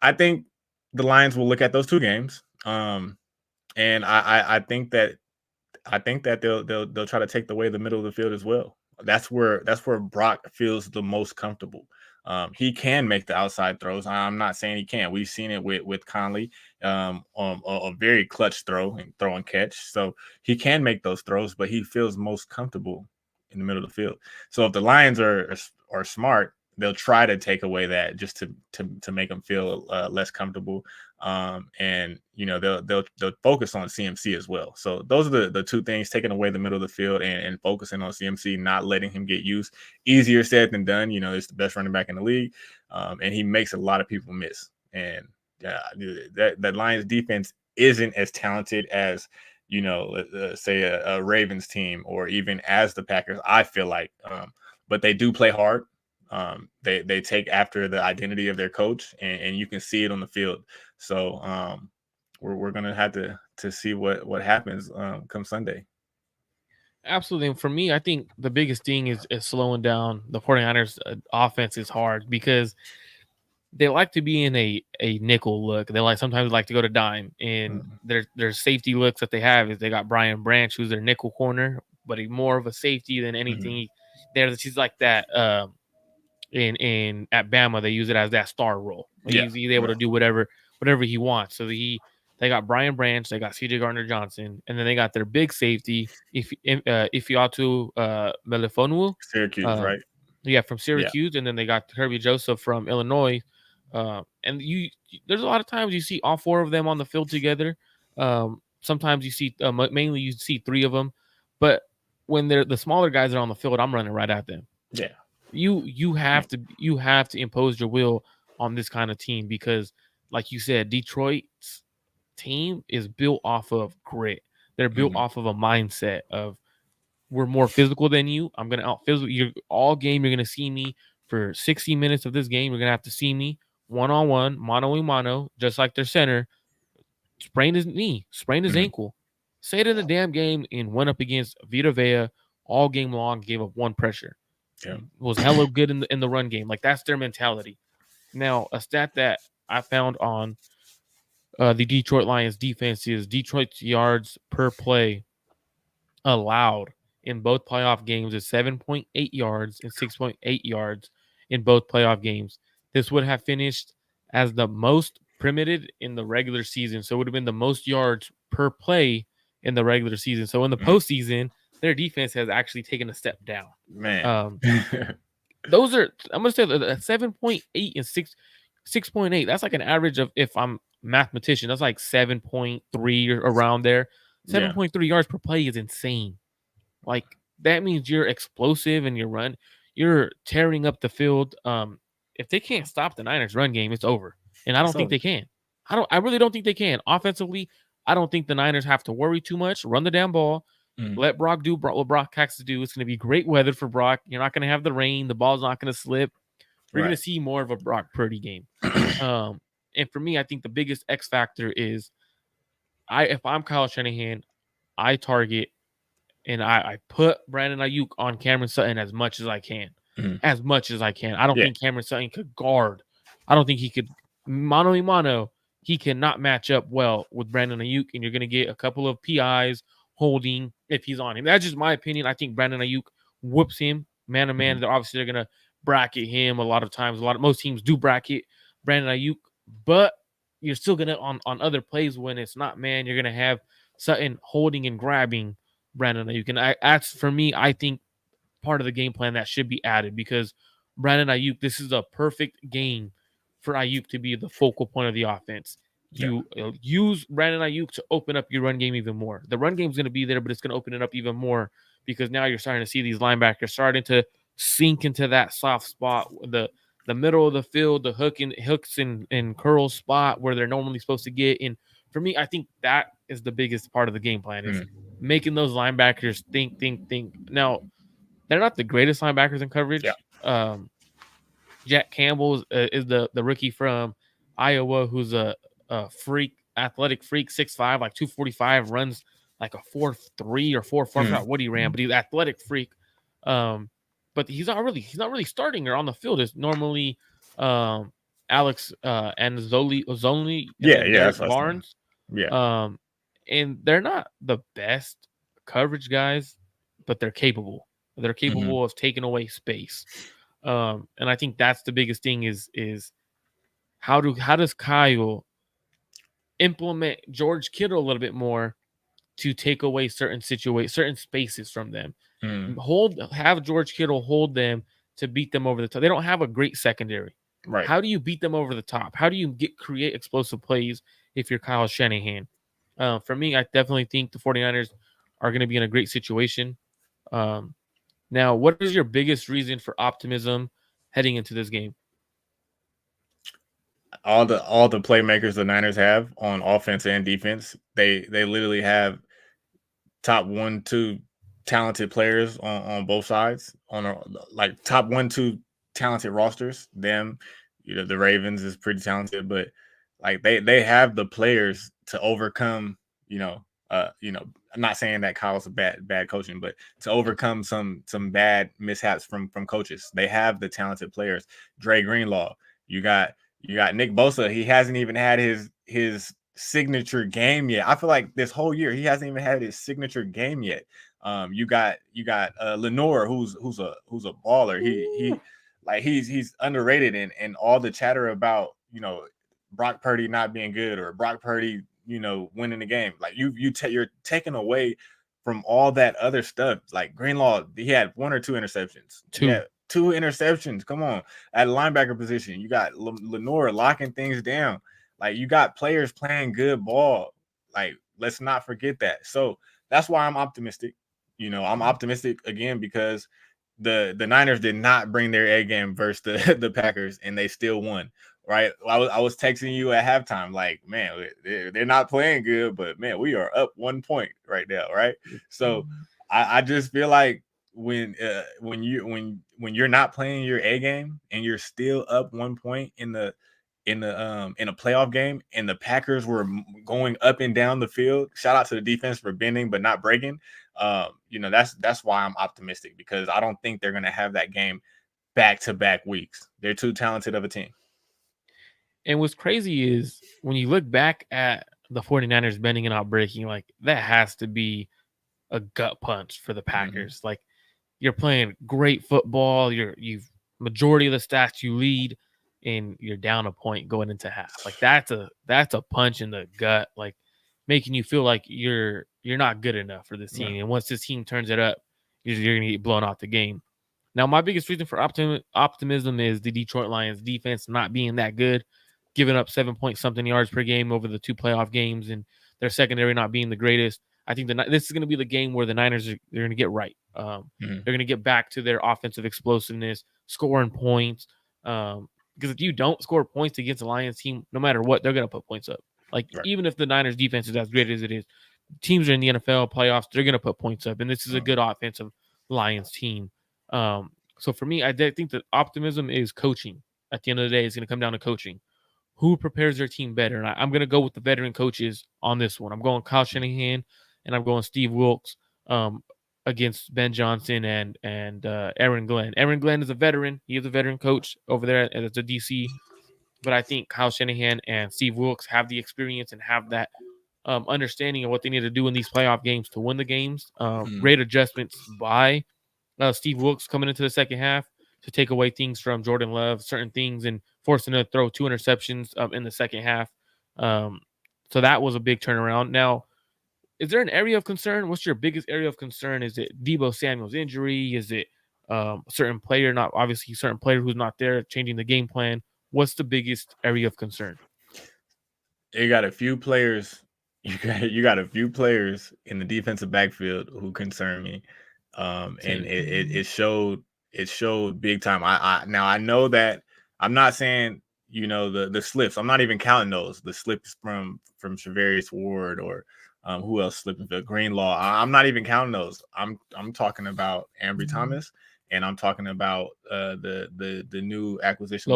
I think the Lions will look at those 2 games. And I think that they'll try to take away the middle of the field as well. That's where Brock feels the most comfortable. He can make the outside throws. I'm not saying he can't. We've seen it with Conley, a very clutch throw and catch. So he can make those throws, but he feels most comfortable in the middle of the field. So if the Lions are smart, they'll try to take away that just to make them feel less comfortable. And they'll focus on CMC as well. So those are the 2 things: taking away the middle of the field and focusing on CMC, not letting him get used. Easier said than done. He's the best running back in the league, and he makes a lot of people miss. And that Lions defense isn't as talented as say a Ravens team or even as the Packers, I feel like, but they do play hard. They take after the identity of their coach, and you can see it on the field. So we're gonna have to see what happens come Sunday. Absolutely. And for me, I think the biggest thing is slowing down the 49ers offense is hard because they like to be in a nickel look. They sometimes like to go to dime, and their safety looks that they have is they got Brian Branch, who's their nickel corner, but he's more of a safety than anything. She's like that. In at Bama, they use it as that star role. He's able to do whatever he wants. So they got Brian Branch, they got CJ Gardner-Johnson, and then they got their big safety Ifeatu Melifonwu, Syracuse, right? Yeah, from Syracuse, and then they got Kirby Joseph from Illinois. And there's a lot of times you see all four of them on the field together. Sometimes you see mainly you see three of them, but when they're the smaller guys that are on the field, I'm running right at them. Yeah. You have to impose your will on this kind of team because, like you said, Detroit's team is built off of grit. They're built off of a mindset of we're more physical than you. I'm gonna out physical you all game. You're gonna see me for 60 minutes of this game. You're gonna have to see me one-on-one, mano-a-mano, just like their center. Sprained his knee, sprained his ankle. Stayed in the damn game and went up against Vita Vea all game long. Gave up one pressure. Yeah. Was hella good in the run game. Like that's their mentality. Now, a stat that I found on the Detroit Lions defense is Detroit's yards per play allowed in both playoff games is 7.8 yards and 6.8 yards in both playoff games. This would have finished as the most permitted in the regular season. So it would have been the most yards per play in the regular season. So in the postseason, their defense has actually taken a step down. Man. Those are, I'm going to say 7.8 and 6.8. That's like an average of, if I'm mathematician, that's like 7.3 or around there. 7.3 yards per play is insane. Like that means you're explosive and you're tearing up the field. If they can't stop the Niners run game, it's over. And I don't think they can. I really don't think they can. Offensively, I don't think the Niners have to worry too much. Run the damn ball. Let Brock do what Brock has to do. It's going to be great weather for Brock. You're not going to have the rain. The ball's not going to slip. We're going to see more of a Brock Purdy game. And for me, I think the biggest X factor is if I'm Kyle Shanahan, I target and I put Brandon Ayuk on Cameron Sutton as much as I can. As much as I can. I don't think Cameron Sutton could guard. I don't think he could mano-a-mano. He cannot match up well with Brandon Ayuk, and you're going to get a couple of PIs holding if he's on him. That's just my opinion. I think Brandon Ayuk whoops him man-to-man. They're going to bracket him a lot of times. Most teams do bracket Brandon Ayuk, but you're still going to, on other plays when it's not man, you're going to have Sutton holding and grabbing Brandon Ayuk. And that's, for me, I think part of the game plan that should be added because Brandon Ayuk, this is a perfect game for Ayuk to be the focal point of the offense. You use Brandon Ayuk to open up your run game even more. The run game is going to be there, but it's going to open it up even more because now you're starting to see these linebackers starting to sink into that soft spot, the middle of the field, the hooks and curls spot where they're normally supposed to get. And for me, I think that is the biggest part of the game plan is making those linebackers think. Now, they're not the greatest linebackers in coverage. Jack Campbell is the rookie from Iowa who's a athletic freak, 6'5", like 245, runs like a 4.3 or 4.4. I forgot what he ran, but he's an athletic freak. But he's not really starting or on the field. It's normally Alex and Zoli and Barnes. And they're not the best coverage guys, but they're capable. They're capable of taking away space. And I think that's the biggest thing is how does Kyle implement George Kittle a little bit more to take away certain spaces from them. Have George Kittle hold them to beat them over the top. They don't have a great secondary. Right. How do you beat them over the top? How do you create explosive plays if you're Kyle Shanahan? For me, I definitely think the 49ers are going to be in a great situation. Now, what is your biggest reason for optimism heading into this game? All the playmakers the Niners have on offense and defense, they literally have top 1-2 talented players on both sides, on like top 1-2 talented rosters. Them, the Ravens is pretty talented, but like they have the players to overcome, I'm not saying that Kyle's a bad coaching, but to overcome some bad mishaps from coaches. They have the talented players. Dre Greenlaw, you got Nick Bosa. He hasn't even had his signature game yet. I feel like this whole year he hasn't even had his signature game yet. You got Lenore, who's a baller. He's underrated, and all the chatter about Brock Purdy not being good or Brock Purdy winning the game. Like you're taking away from all that other stuff. Like Greenlaw, he had 1 or 2 interceptions. Yeah, 2 interceptions. Come on, at linebacker position, you got Lenore locking things down. Like you got players playing good ball. Like let's not forget that. So that's why I'm optimistic. I'm optimistic again because the Niners did not bring their A game versus the Packers, and they still won. Right? I was texting you at halftime, like, man, they're not playing good, but man, we are up 1 point right now, right? So I just feel like when you're not playing your A game and you're still up 1 point in a playoff game, and the Packers were going up and down the field. Shout out to the defense for bending but not breaking. That's why I'm optimistic, because I don't think they're going to have that game back-to-back weeks. They're too talented of a team. And what's crazy is when you look back at the 49ers bending and not breaking, like that has to be a gut punch for the Packers. Like you're playing great football. You've majority of the stats you lead, and you're down a point going into half. Like that's a punch in the gut, like making you feel like you're not good enough for this team. And once this team turns it up, you're gonna get blown off the game. Now, my biggest reason for optimism is the Detroit Lions defense not being that good, giving up 7-point-something yards per game over the 2 playoff games, and their secondary not being the greatest. I think this is going to be the game where the Niners they're going to get right. They're going to get back to their offensive explosiveness, scoring points. Because if you don't score points against the Lions team, no matter what, they're going to put points up. Like even if the Niners defense is as great as it is, teams are in the NFL playoffs, they're going to put points up, and this is a good offensive Lions team. So for me, I think that optimism is coaching. At the end of the day, it's going to come down to coaching. Who prepares their team better? And I'm going to go with the veteran coaches on this one. I'm going Kyle Shanahan, and I'm going Steve Wilks against Ben Johnson and Aaron Glenn. Aaron Glenn is a veteran. He is a veteran coach over there as a DC. But I think Kyle Shanahan and Steve Wilks have the experience and have that understanding of what they need to do in these playoff games to win the games. Great adjustments by Steve Wilks coming into the second half to take away things from Jordan Love, certain things, and forcing him to throw 2 interceptions in the second half. So that was a big turnaround. Now, is there an area of concern? What's your biggest area of concern? Is it Deebo Samuel's injury? Is it a certain player, not obviously a certain player who's not there, changing the game plan? What's the biggest area of concern? You got a few players. You got a few players in the defensive backfield who concern me. And it showed big time. I know that I'm not saying the slips. I'm not even counting those. The slips from Charvarius Ward or who else slipping? Greenlaw. I'm not even counting those. I'm talking about Ambry Thomas, and I'm talking about the new acquisition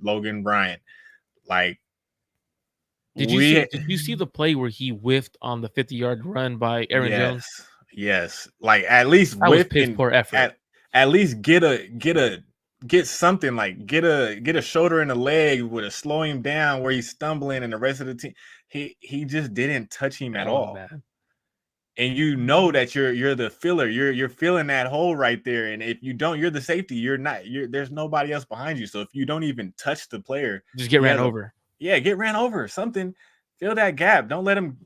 Logan Bryant. Like, did you see the play where he whiffed on the 50-yard run by Aaron Jones? Yes, like at least that was piss poor effort. At least get something, like get a shoulder in the leg with a slow him down where he's stumbling, and the rest of the team he just didn't touch him at all. Bad. And that you're the filler, you're filling that hole right there, and if you don't, you're the safety. There's nobody else behind you. So if you don't even touch the player, just get ran over. Yeah, get ran over. Something, fill that gap. Don't let him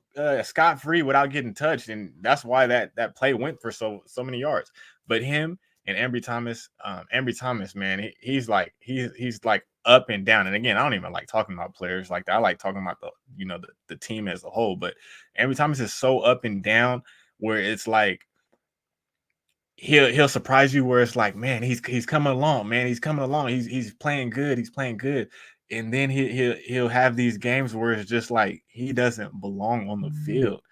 scot-free without getting touched. And that's why that play went for so many yards. But him and Ambry Thomas, man, he's like up and down. And again, I don't even like talking about players like that. I like talking about the team as a whole. But Ambry Thomas is so up and down where it's like he'll surprise you, where it's like, man, he's coming along, man. He's coming along. He's playing good. He's playing good. And then he'll have these games where it's just like he doesn't belong on the field,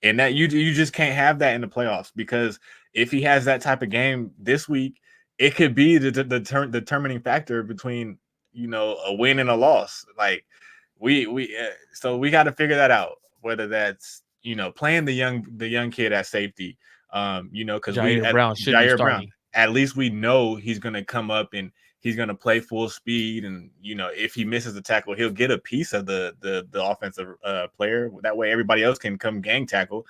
and that you just can't have that in the playoffs, because if he has that type of game this week, it could be the determining factor between a win and a loss. Like so we got to figure that out, whether that's playing the young kid at safety, because Jair Brown, at least we know he's gonna come up and he's going to play full speed, and if he misses the tackle, he'll get a piece of the offensive player. That way, everybody else can come gang tackle.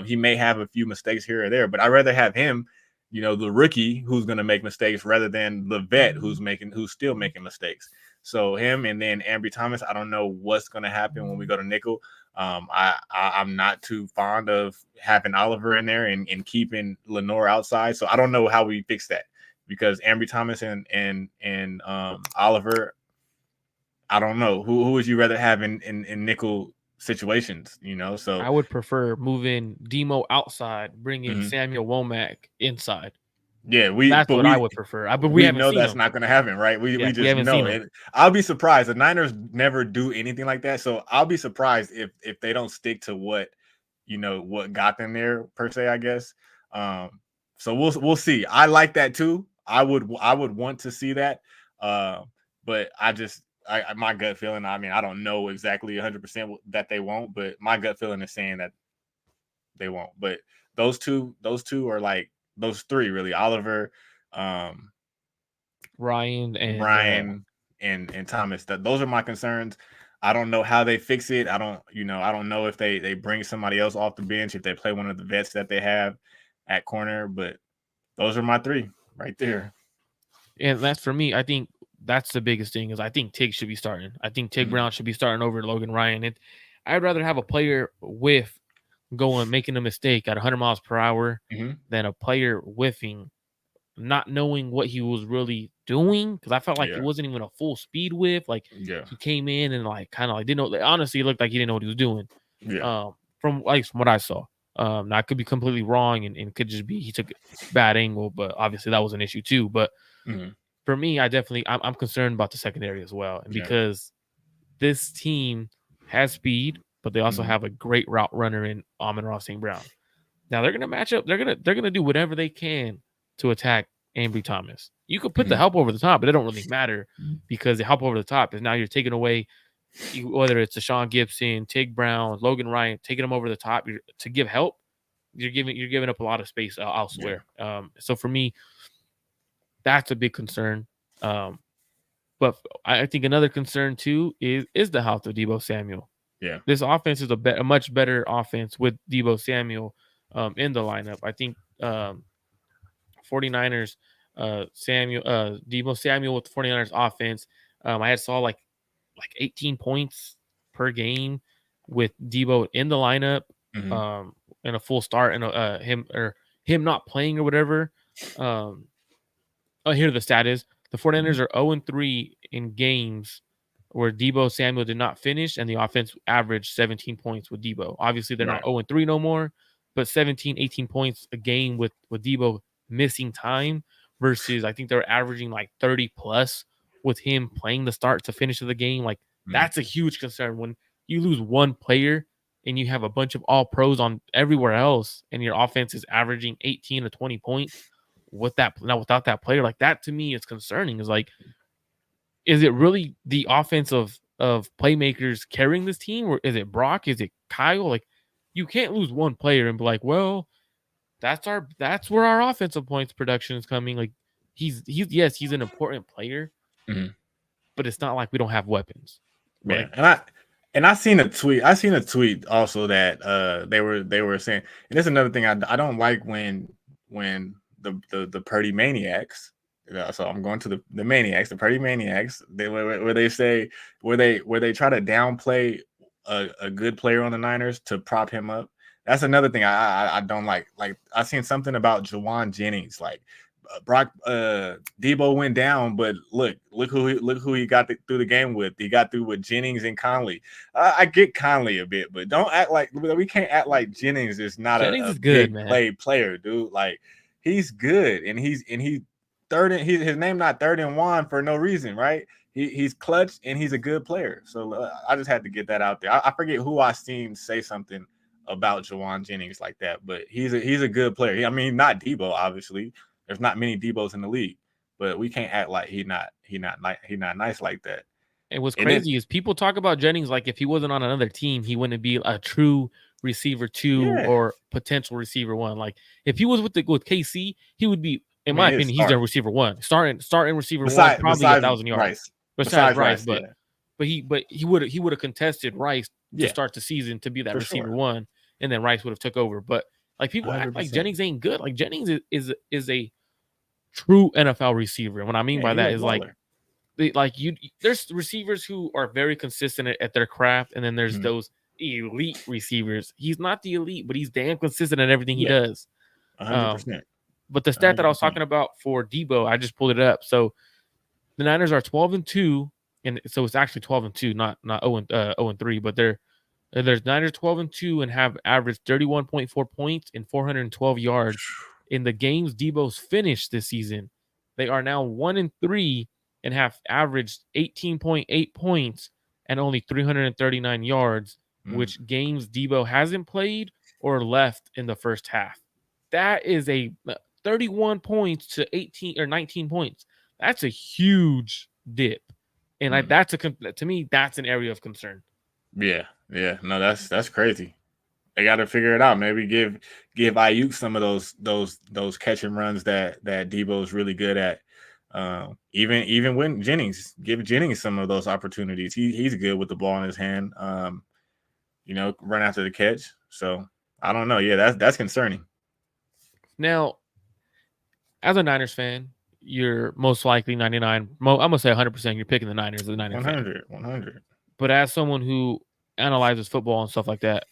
He may have a few mistakes here or there, but I'd rather have him, the rookie who's going to make mistakes, rather than the vet who's still making mistakes. So him, and then Ambry Thomas. I don't know what's going to happen when we go to nickel. I'm not too fond of having Oliver in there and keeping Lenore outside. So I don't know how we fix that, because Ambry Thomas and Oliver, I don't know who would you rather have in nickel situations. So I would prefer moving Demo outside, bringing Samuel Womack inside. Yeah, that's what I would prefer. But we haven't know seen that's him. not going to happen, right? We just haven't know seen it. I'll be surprised. The Niners never do anything like that, so I'll be surprised if they don't stick to what got them there per se, I guess. So we'll see. I like that too. I would want to see that, but my gut feeling. I mean, I don't know exactly 100% that they won't, but my gut feeling is saying that they won't. But those two are like. Those three really, Oliver, Ryan, and Thomas. Those are my concerns. I don't know how they fix it. I don't know if they bring somebody else off the bench, if they play one of the vets that they have at corner. But those are my three right there. And that's for me. I think that's the biggest thing is I think Tig should be starting. I think Tig Brown should be starting over Logan Ryan. And I'd rather have a player with making a mistake at 100 miles per hour than a player whiffing, not knowing what he was really doing. Because I felt like it wasn't even a full speed whiff. Like he came in and kind of didn't know. Honestly, it looked like he didn't know what he was doing. Yeah. From what I saw. Now I could be completely wrong and could just be he took a bad angle, but obviously that was an issue too. But for me, I'm concerned about the secondary as well, and because this team has speed, but they also have a great route runner in Amon-Ra St. Brown. Now they're gonna match up. They're gonna do whatever they can to attack Ambry Thomas. You could put the help over the top, but it don't really matter because the help over the top is now you're taking away whether it's Deshaun Gibson, Tig Brown, Logan Ryan, taking them over the top to give help. You're giving up a lot of space elsewhere. So for me, that's a big concern. But I think another concern too is the health of Deebo Samuel. Yeah, this offense is a much better offense with Deebo Samuel in the lineup. I think 49ers Deebo Samuel with the 49ers offense. I saw like 18 points per game with Deebo in the lineup, and a full start, and him not playing or whatever. Here the stat is the 49ers are 0-3 in games where Deebo Samuel did not finish, and the offense averaged 17 points with Deebo. Obviously, they're not 0-3 no more, but 17, 18 points a game with Deebo missing time versus I think they're averaging like 30 plus with him playing the start to finish of the game. Like that's a huge concern when you lose one player and you have a bunch of all pros on everywhere else, and your offense is averaging 18 to 20 points without that player. Like that to me is concerning. Is like, is it really the offense of playmakers carrying this team, or is it Brock? Is it Kyle? Like you can't lose one player and be like, well, that's where our offensive points production is coming. Like he's an important player, but it's not like we don't have weapons. Yeah, like, and I seen a tweet. I seen a tweet also that they were saying, and that's another thing I don't like when the Purdy maniacs. So I'm going to the maniacs, the Purdy maniacs. Where they say where they try to downplay a good player on the Niners to prop him up. That's another thing I don't like. Like I seen something about Juwan Jennings. Like Brock Deebo went down, but look who he got through the game with. He got through with Jennings and Conley. I get Conley a bit, but don't act like we can't act like Jennings is not a good, big player, dude. Like he's good, and he's third in his name not third and one for no reason, right? He's clutch and he's a good player. So I just had to get that out there. I forget who I seen say something about Juwan Jennings like that, but he's a good player. I mean, not Deebo, obviously. There's not many Deebos in the league, but we can't act like he not nice like that. And what's crazy is people talk about Jennings like if he wasn't on another team, he wouldn't be a true receiver 2 or potential receiver 1. Like if he was with KC, he would be In my opinion, he's their receiver one. Starting receiver one, probably 1,000 yards. Rice. Besides Rice, but he would have contested Rice to start the season to be that receiver one, and then Rice would have took over. But like people 100%. Act like Jennings ain't good. Like Jennings is a true NFL receiver. And what I mean by that is there's receivers who are very consistent at their craft, and then there's those elite receivers. He's not the elite, but he's damn consistent at everything he does. 100%. But the stat 100%. That I was talking about for Debo, I just pulled it up. So the Niners are 12-2, and so it's actually 12-2, not 0-3, but there's Niners 12-2 and have averaged 31.4 points and 412 yards in the games Debo's finished this season. They are now 1-3 and have averaged 18.8 points and only 339 yards, which games Debo hasn't played or left in the first half. That is a 31 points to 18 or 19 points. That's a huge dip. And to me, that's an area of concern. Yeah. No, that's crazy. They got to figure it out. Maybe give Ayuk some of those catch and runs that Debo is really good at. Even when give Jennings some of those opportunities. He's good with the ball in his hand. Run after the catch. So I don't know. Yeah, that's concerning. Now, as a Niners fan, you're most likely 99. I'm gonna say 100%. You're picking the Niners as a Niners 100. But as someone who analyzes football and stuff like that,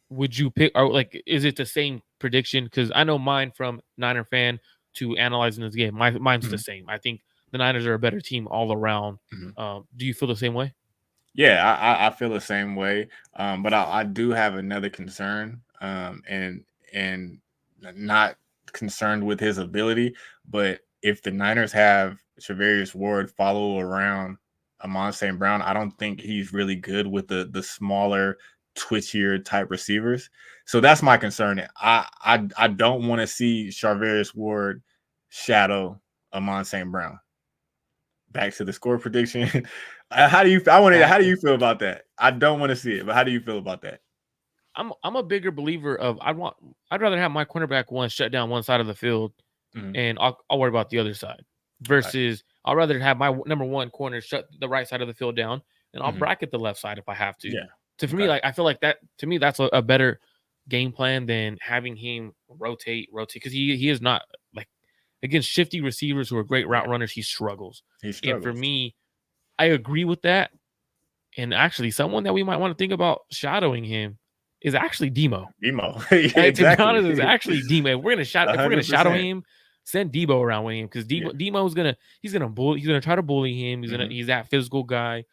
would you pick, or like, is it the same prediction? Because I know mine from Niner fan to analyzing this game, mine's the same. I think the Niners are a better team all around. Do you feel the same way? Yeah, I feel the same way. But I do have another concern, and not concerned with his ability, but if the Niners have Charvarius Ward follow around Amon St. Brown, I don't think he's really good with the smaller, twitchier type receivers. So that's my concern. I don't want to see Charvarius Ward shadow Amon St. Brown. Back to the score prediction. How do you feel about that? I don't want to see it, but how do you feel about that? I'm a bigger believer of I'd rather have my cornerback one shut down one side of the field, and I'll worry about the other side. Versus I'd rather have my number one corner shut the right side of the field down, and I'll bracket the left side if I have to. Yeah. So for me, like I feel like that to me that's a better game plan than having him rotate because he is not like against shifty receivers who are great route runners. He struggles. And for me, I agree with that. And actually, someone that we might want to think about shadowing him is actually Demo. Yeah, exactly. To be honest, it's actually Demo. If we're gonna shadow him, send Debo around with him because Demo's gonna try to bully him. He's that physical guy.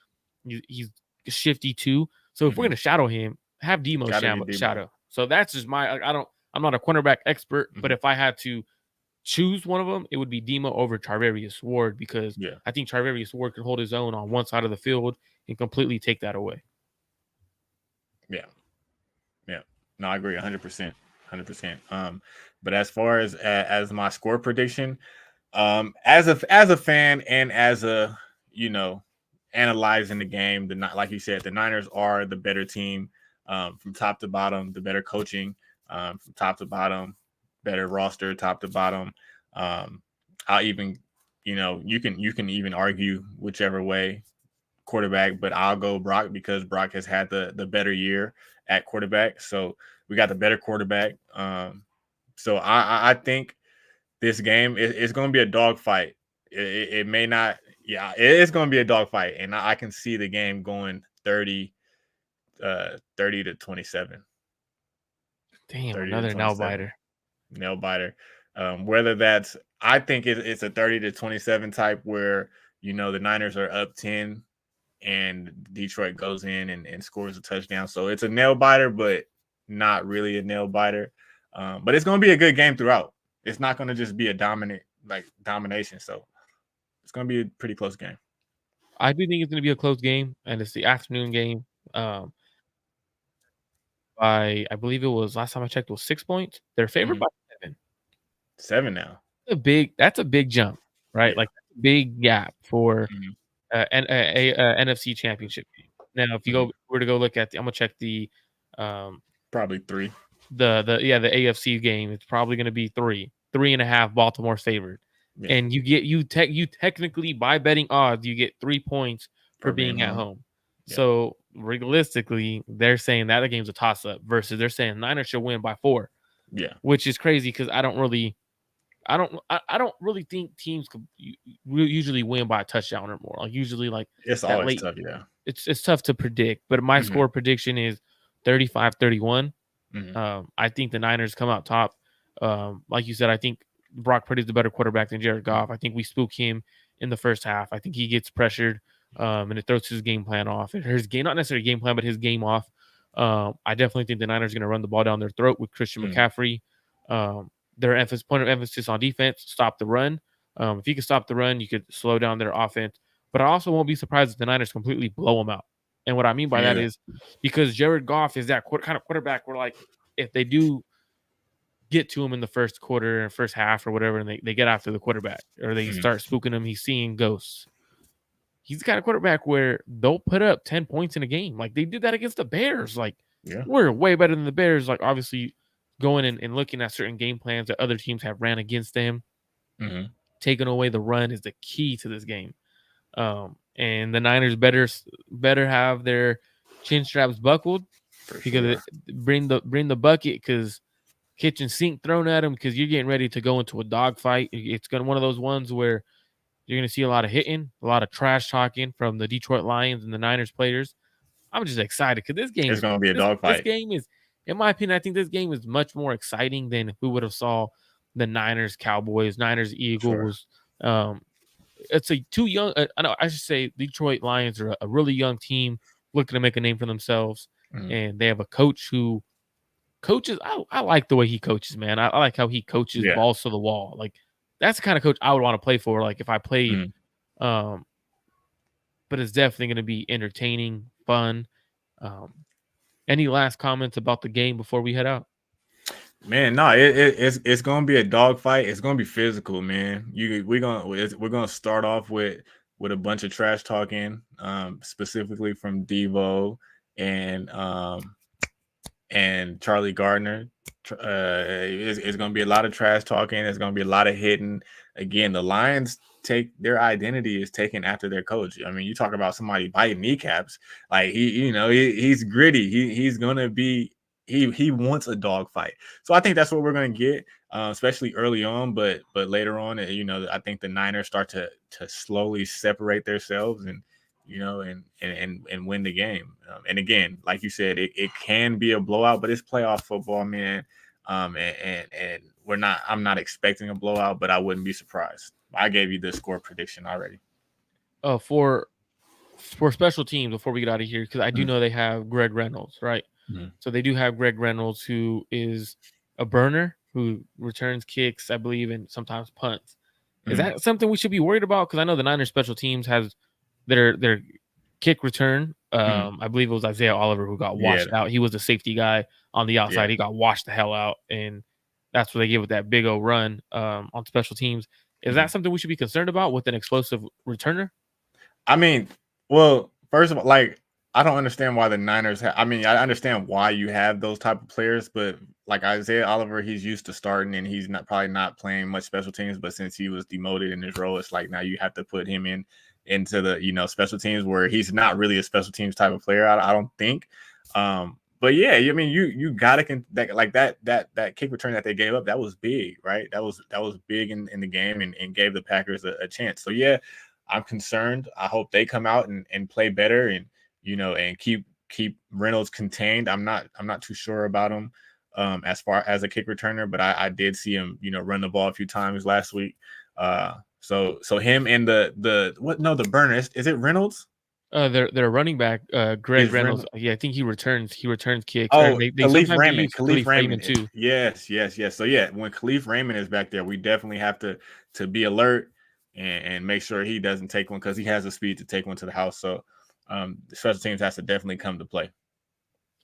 He's shifty too. So if we're gonna shadow him, have Demo shadow. So that's just I'm not a cornerback expert, but if I had to choose one of them, it would be Demo over Charvarius Ward because I think Charvarius Ward could hold his own on one side of the field and completely take that away. Yeah. No, I agree 100%. 100%. But as far as my score prediction, as a fan and as a analyzing the game, like you said, the Niners are the better team from top to bottom, the better coaching from top to bottom, better roster top to bottom. I'll even you can even argue whichever way quarterback, but I'll go Brock because Brock has had the better year at quarterback. So we got the better quarterback. So I think this game is going to be a dogfight. It may not. Yeah, it is going to be a dogfight, and I can see the game going 30 to 27. Damn, another nail biter. Nail biter. Whether that's, I think it's a 30 to 27 type where the Niners are up 10 and Detroit goes in and scores a touchdown. So it's a nail biter, but not really a nail biter. But it's going to be a good game throughout. It's not going to just be a domination. So it's going to be a pretty close game. I do think it's going to be a close game, and it's the afternoon game. I believe it was last time I checked, it was 6 points. They're favored by 7. 7 now. That's a big jump, right? Yeah. Like big gap for an NFC Championship game. Now, if you were to go look at I'm gonna check the probably 3. The AFC game. It's probably going to be 3. 3.5 Baltimore's favored. Yeah. And you technically by betting odds, you get 3 points for being at home. Yeah. So realistically, they're saying that the game's a toss up versus they're saying Niners should win by 4. Yeah. Which is crazy because I don't really think teams could usually win by a touchdown or more. Like usually, like it's always tough. Yeah, it's tough to predict. But my score prediction is 35-31. I think the Niners come out top. Like you said, I think Brock Purdy is the better quarterback than Jared Goff. I think we spook him in the first half. I think he gets pressured, and it throws his game plan off. His game, not necessarily game plan, but his game off. I definitely think the Niners are going to run the ball down their throat with Christian McCaffrey. Their point of emphasis on defense, stop the run. If you can stop the run, you could slow down their offense. But I also won't be surprised if the Niners completely blow them out. And what I mean by that is because Jared Goff is that kind of quarterback where, like, if they do get to him in the first quarter and first half or whatever, and they get after the quarterback or they start spooking him, he's seeing ghosts. He's the kind of quarterback where they'll put up 10 points in a game. Like they did that against the Bears. Like we're way better than the Bears. Like obviously going and looking at certain game plans that other teams have ran against them. Taking away the run is the key to this game. And the Niners better have their chin straps buckled because bring the bucket because kitchen sink thrown at them because you're getting ready to go into a dogfight. It's gonna one of those ones where you're gonna see a lot of hitting, a lot of trash talking from the Detroit Lions and the Niners players. I'm just excited because this game is gonna be a dogfight. This game is, in my opinion, I think this game is much more exciting than if we would have saw the Niners Cowboys, Niners Eagles. It's a too young. I should say Detroit Lions are a really young team looking to make a name for themselves, and they have a coach who coaches. I like the way he coaches, man. I like how he coaches balls to the wall. Like that's the kind of coach I would want to play for. Like if I played, but it's definitely going to be entertaining, fun. Any last comments about the game before we head out? Man, no, it's gonna be a dogfight. It's gonna be physical, man. We're gonna start off with a bunch of trash talking, specifically from Devo and Charlie Gardner. It's gonna be a lot of trash talking. It's gonna be a lot of hitting. Again, the Lions their identity is taken after their coach. I mean, you talk about somebody biting kneecaps. Like he's gritty. He's gonna be. He wants a dogfight. So I think that's what we're going to get, especially early on. But later on, I think the Niners start to slowly separate themselves and win the game. And again, like you said, it can be a blowout, but it's playoff football, man. And I'm not expecting a blowout, but I wouldn't be surprised. I gave you the score prediction already. For special teams, before we get out of here, because I do know they have Greg Reynolds, right? So they do have Greg Reynolds, who is a burner who returns kicks, I believe, and sometimes punts. Is that something we should be worried about? Because I know the Niners special teams has their kick return. I believe it was Isaiah Oliver who got washed out. He was a safety guy on the outside. He got washed the hell out, and that's what they give with that big old run on special teams. Is that something we should be concerned about with an explosive returner? I mean, well, first of all, like, I don't understand why the Niners I understand why you have those type of players, but like Isaiah Oliver, he's used to starting and he's probably not playing much special teams, but since he was demoted in his role, it's like now you have to put him into the special teams where he's not really a special teams type of player, I don't think. But yeah, I mean, you gotta that kick return that they gave up, that was big, right? That was big in the game and gave the Packers a chance. So yeah, I'm concerned. I hope they come out and play better and and keep Reynolds contained. I'm not too sure about him as far as a kick returner, but I did see him, run the ball a few times last week. So him and the burner, is it Reynolds? Their running back, Greg Reynolds. Yeah, I think he returns kicks. Oh, they Khalif Raymond. Khalif Raymond too. Yes. So yeah, when Khalif Raymond is back there, we definitely have to be alert and make sure he doesn't take one because he has the speed to take one to the house. So the special teams has to definitely come to play.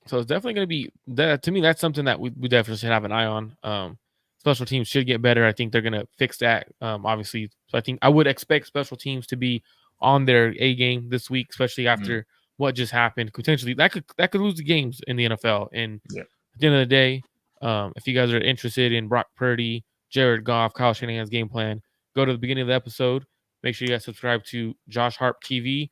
So it's definitely going to be that. To me, that's something that we definitely should have an eye on. Special teams should get better. I think they're going to fix that. Obviously, so I think I would expect special teams to be on their A game this week, especially after what just happened. Potentially, that could lose the games in the NFL. And at the end of the day, if you guys are interested in Brock Purdy, Jared Goff, Kyle Shanahan's game plan, go to the beginning of the episode. Make sure you guys subscribe to Josh Harp TV.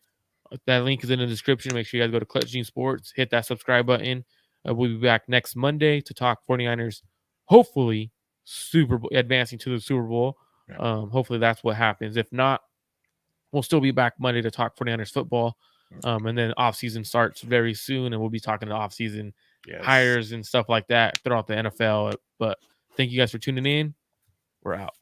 That link is in the description. Make sure you guys go to Clutch Gene Sports, hit that subscribe button. We'll be back next Monday to talk 49ers, hopefully Super Bowl, advancing to the Super Bowl. Hopefully that's what happens. If not, we'll still be back Monday to talk 49ers football. And then offseason starts very soon, and we'll be talking to offseason hires and stuff like that throughout the NFL. But thank you guys for tuning in. We're out.